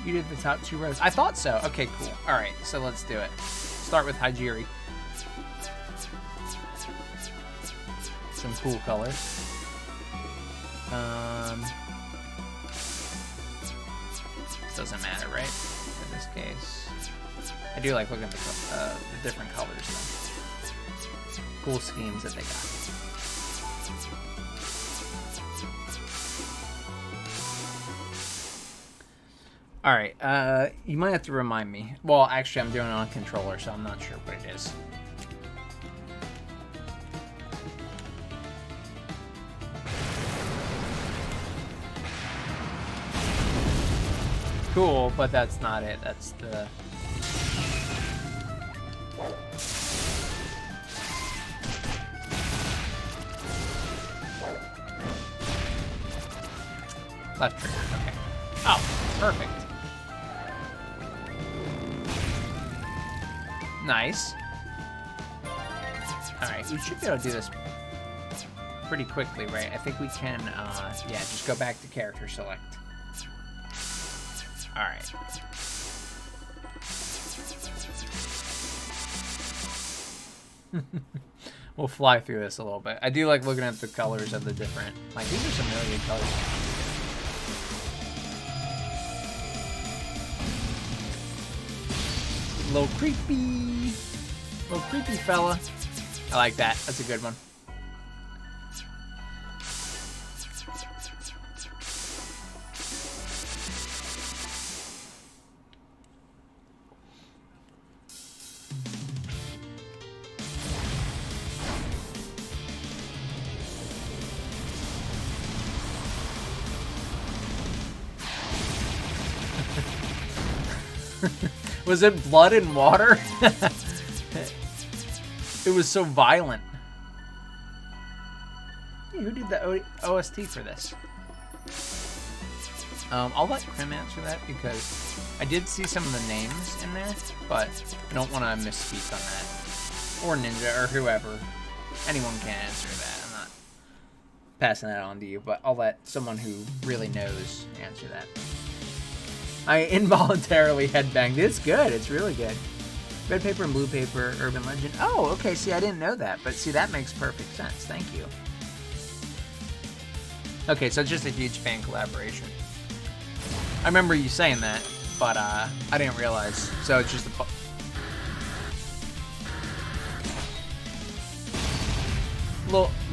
You did the top 2 rows. I thought so. Okay, cool. All right, so let's do it. Start with Hajiri. Some cool colors. Doesn't matter, right? In this case, I do like looking at the different colors, though. Cool schemes that they got. All right, you might have to remind me. Well, actually, I'm doing it on a controller, so I'm not sure what it is. Cool, but that's not it. That's the... left trigger, okay. Oh, perfect. Nice. Alright, we should be able to do this pretty quickly, right? I think we can, yeah, just go back to character select. Alright. We'll fly through this a little bit. I do like looking at the colors of the different... Like, these are some really good colors. Little creepy fella. I like that. That's a good one. Was it blood and water? It was so violent. Hey, who did the OST for this? I'll let Krim answer that because I did see some of the names in there, but I don't want to misspeak on that. Or Ninja or whoever. Anyone can answer that. I'm not passing that on to you, but I'll let someone who really knows answer that. I involuntarily headbanged. It's good. It's really good. Red paper and blue paper, urban legend. Oh, okay. See, I didn't know that. But see, that makes perfect sense. Thank you. Okay, so it's just a huge fan collaboration. I remember you saying that, but I didn't realize. So it's just a...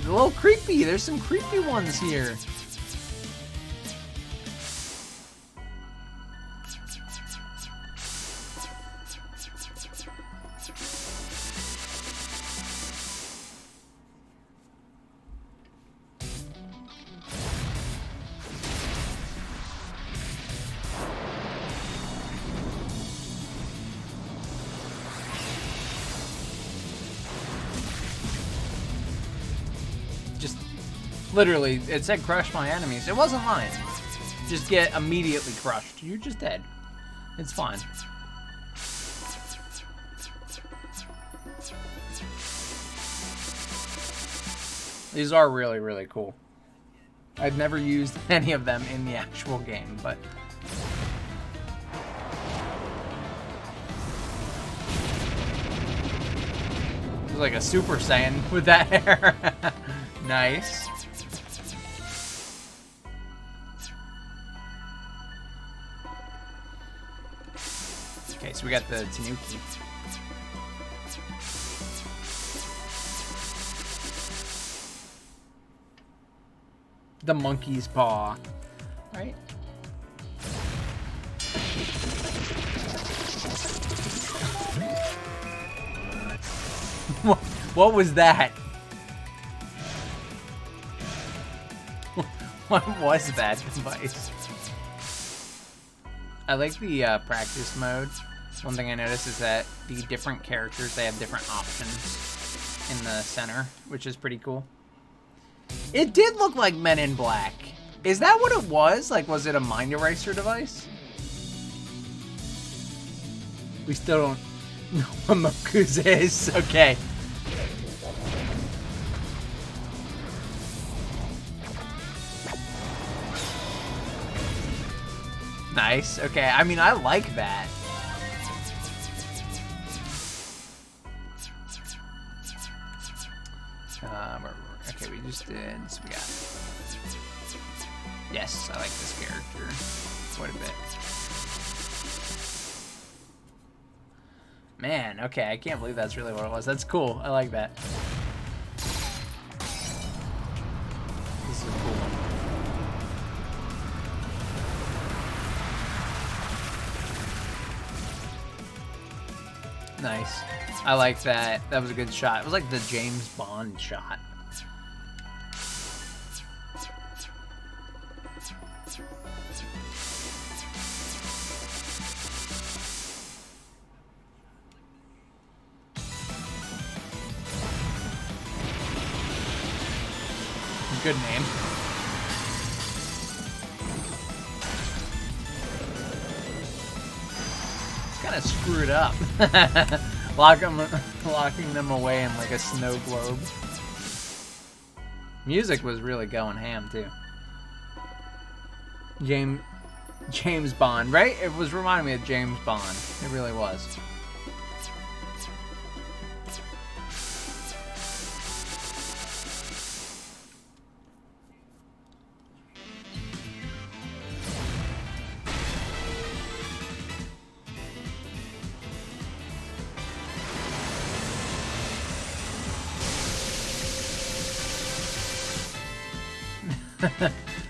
a little creepy. There's some creepy ones here. Literally, it said crush my enemies. It wasn't lying. Just get immediately crushed. You're just dead. It's fine. These are really, really cool. I've never used any of them in the actual game, but... It's like a Super Saiyan with that hair. Nice. Okay, so we got the Tanuki. The monkey's paw. Right? What was that? What was that device? I like the practice mode. One thing I noticed is that the different characters, they have different options in the center, which is pretty cool. It did look like Men in Black. Is that what it was? Like, was it a mind eraser device? We still don't know what Moku's is. Okay. Nice. Okay. I mean, I like that. Okay, we just did. So we got. Yes, I like this character quite a bit. Man, okay, I can't believe that's really what it was. That's cool. I like that. This is a cool one. Nice. I like that. That was a good shot. It was like the James Bond shot. Good name. It's kind of screwed up. Locking them away in like a snow globe. Music was really going ham too. James Bond, right? It was reminding me of James Bond. It really was.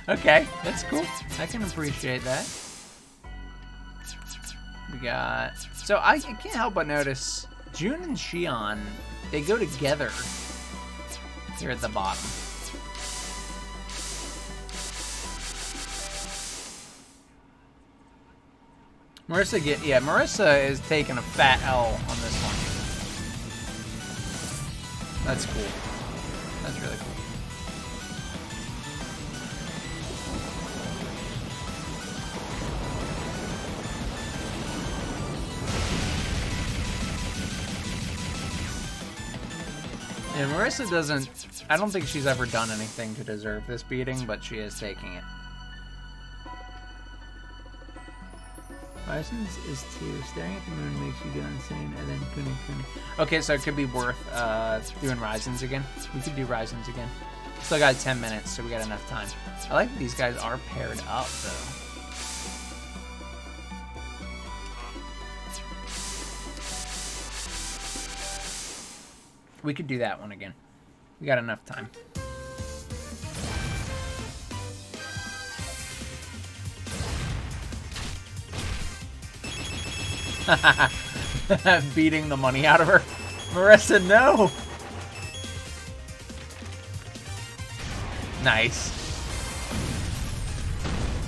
Okay, that's cool. I can appreciate that. We got... So I can't help but notice June and Xion, they go together here at the bottom. Marissa is taking a fat L on this one. That's cool. That's really cool. Yeah, Marissa doesn't... I don't think she's ever done anything to deserve this beating, but she is taking it. Risings is 2. Staring at the moon makes you go insane, and then kuni. Okay, so it could be worth doing Risings again. We could do Risings again. Still got 10 minutes, so we got enough time. I like that these guys are paired up, though. We could do that one again. We got enough time. Beating the money out of her. Marissa, no! Nice.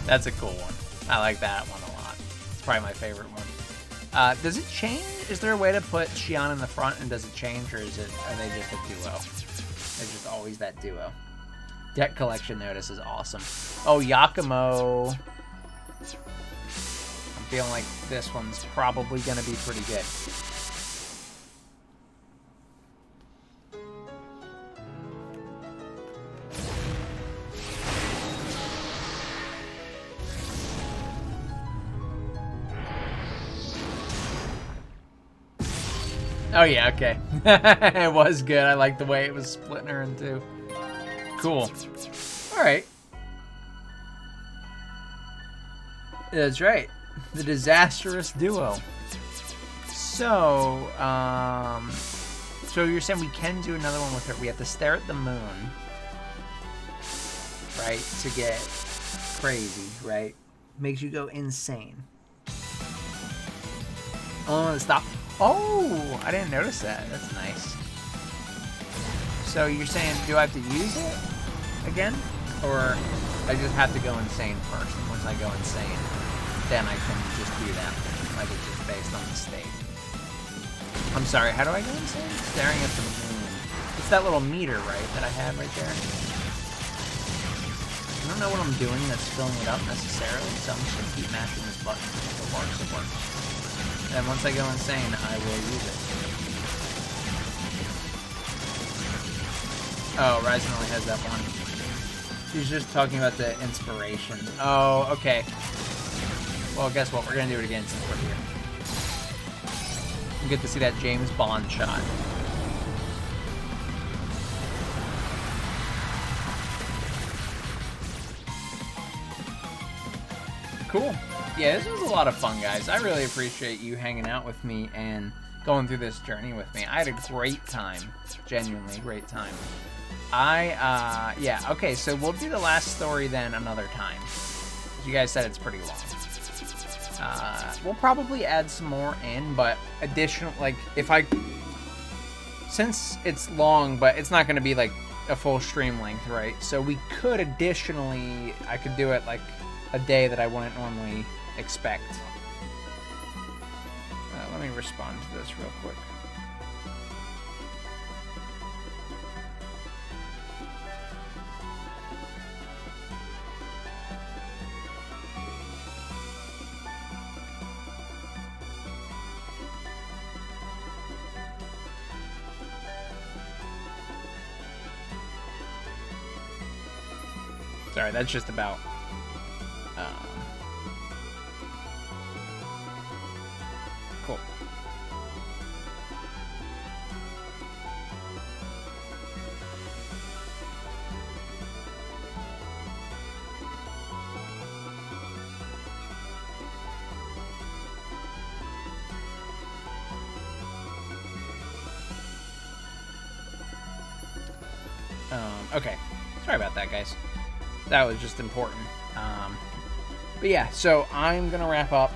That's a cool one. I like that one a lot. It's probably my favorite one. Does it change? Is there a way to put Shion in the front and does it change, or are they just a duo? They're just always that duo. Deck collection notice is awesome. Oh, Yakumo. I'm feeling like this one's probably going to be pretty good. Oh yeah, okay. It was good. I like the way it was splitting her in two. Cool. Alright. That's right. The disastrous duo. So, so you're saying we can do another one with her. We have to stare at the moon. Right? To get crazy, right? Makes you go insane. Oh, stop. Oh, I didn't notice that. That's nice. So you're saying, do I have to use it again? Or I just have to go insane first, and once I go insane, then I can just do that. Like it's just based on the state. I'm sorry, how do I go insane? Staring at the moon. It's that little meter, right, that I have right there? I don't know what I'm doing that's filling it up necessarily, so I'm just going to keep mashing this button. It works, it works. And once I go insane, I will use it. Oh, Ryzen only has that one. She's just talking about the inspiration. Oh, okay. Well, guess what? We're going to do it again since we're here. You get to see that James Bond shot. Cool. Yeah, this was a lot of fun, guys. I really appreciate you hanging out with me and going through this journey with me. I had a great time. Genuinely great time. Yeah, okay, so we'll do the last story then another time. You guys said it's pretty long. We'll probably add some more in, but additional, like, since it's long, but it's not going to be, like, a full stream length, right? So we could additionally, I could do it, like, a day that I wouldn't normally expect. Let me respond to this real quick. Sorry, that's just about cool. Okay. Sorry about that, guys. That was just important. But yeah, so I'm gonna wrap up.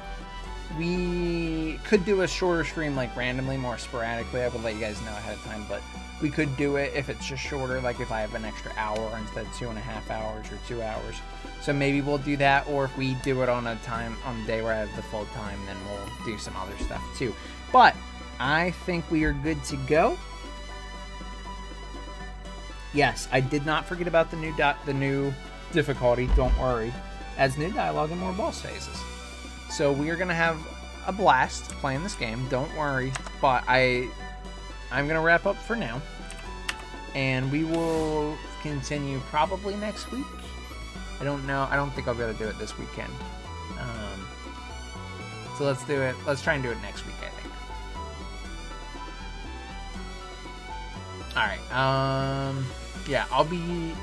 We could do a shorter stream, like randomly, more sporadically. I would let you guys know ahead of time, but we could do it if it's just shorter, like if I have an extra hour instead of 2.5 hours or 2 hours. So maybe we'll do that, or if we do it on a day where I have the full time, then we'll do some other stuff too. But I think we are good to go. Yes, I did not forget about the new difficulty. Don't worry. Adds new dialogue and more boss phases. So we are gonna have a blast playing this game. Don't worry. But I'm gonna wrap up for now, and we will continue probably next week. I don't know. I don't think I'll be able to do it this weekend. So let's do it. Let's try and do it next week, I think. All right. Yeah, I'll be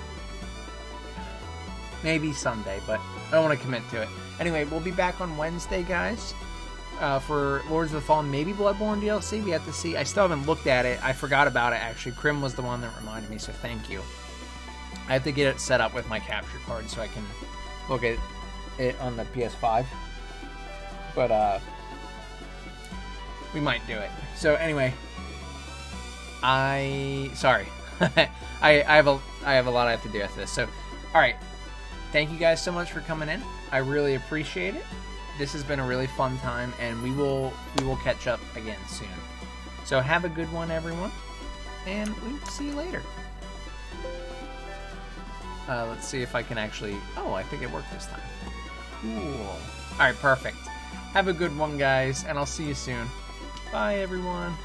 maybe Sunday, but I don't want to commit to it. Anyway, we'll be back on Wednesday, guys, for Lords of the Fallen, maybe Bloodborne DLC. We have to see. I still haven't looked at it. I forgot about it, actually. Krim was the one that reminded me, so thank you. I have to get it set up with my capture card so I can look at it on the PS5. But, we might do it. So anyway, sorry. I have a lot I have to do after this. So, all right. Thank you guys so much for coming in. I really appreciate it. This has been a really fun time, and we will catch up again soon. So have a good one, everyone, and we'll see you later. Let's see if I can actually... Oh, I think it worked this time. Cool. All right, perfect. Have a good one, guys, and I'll see you soon. Bye, everyone.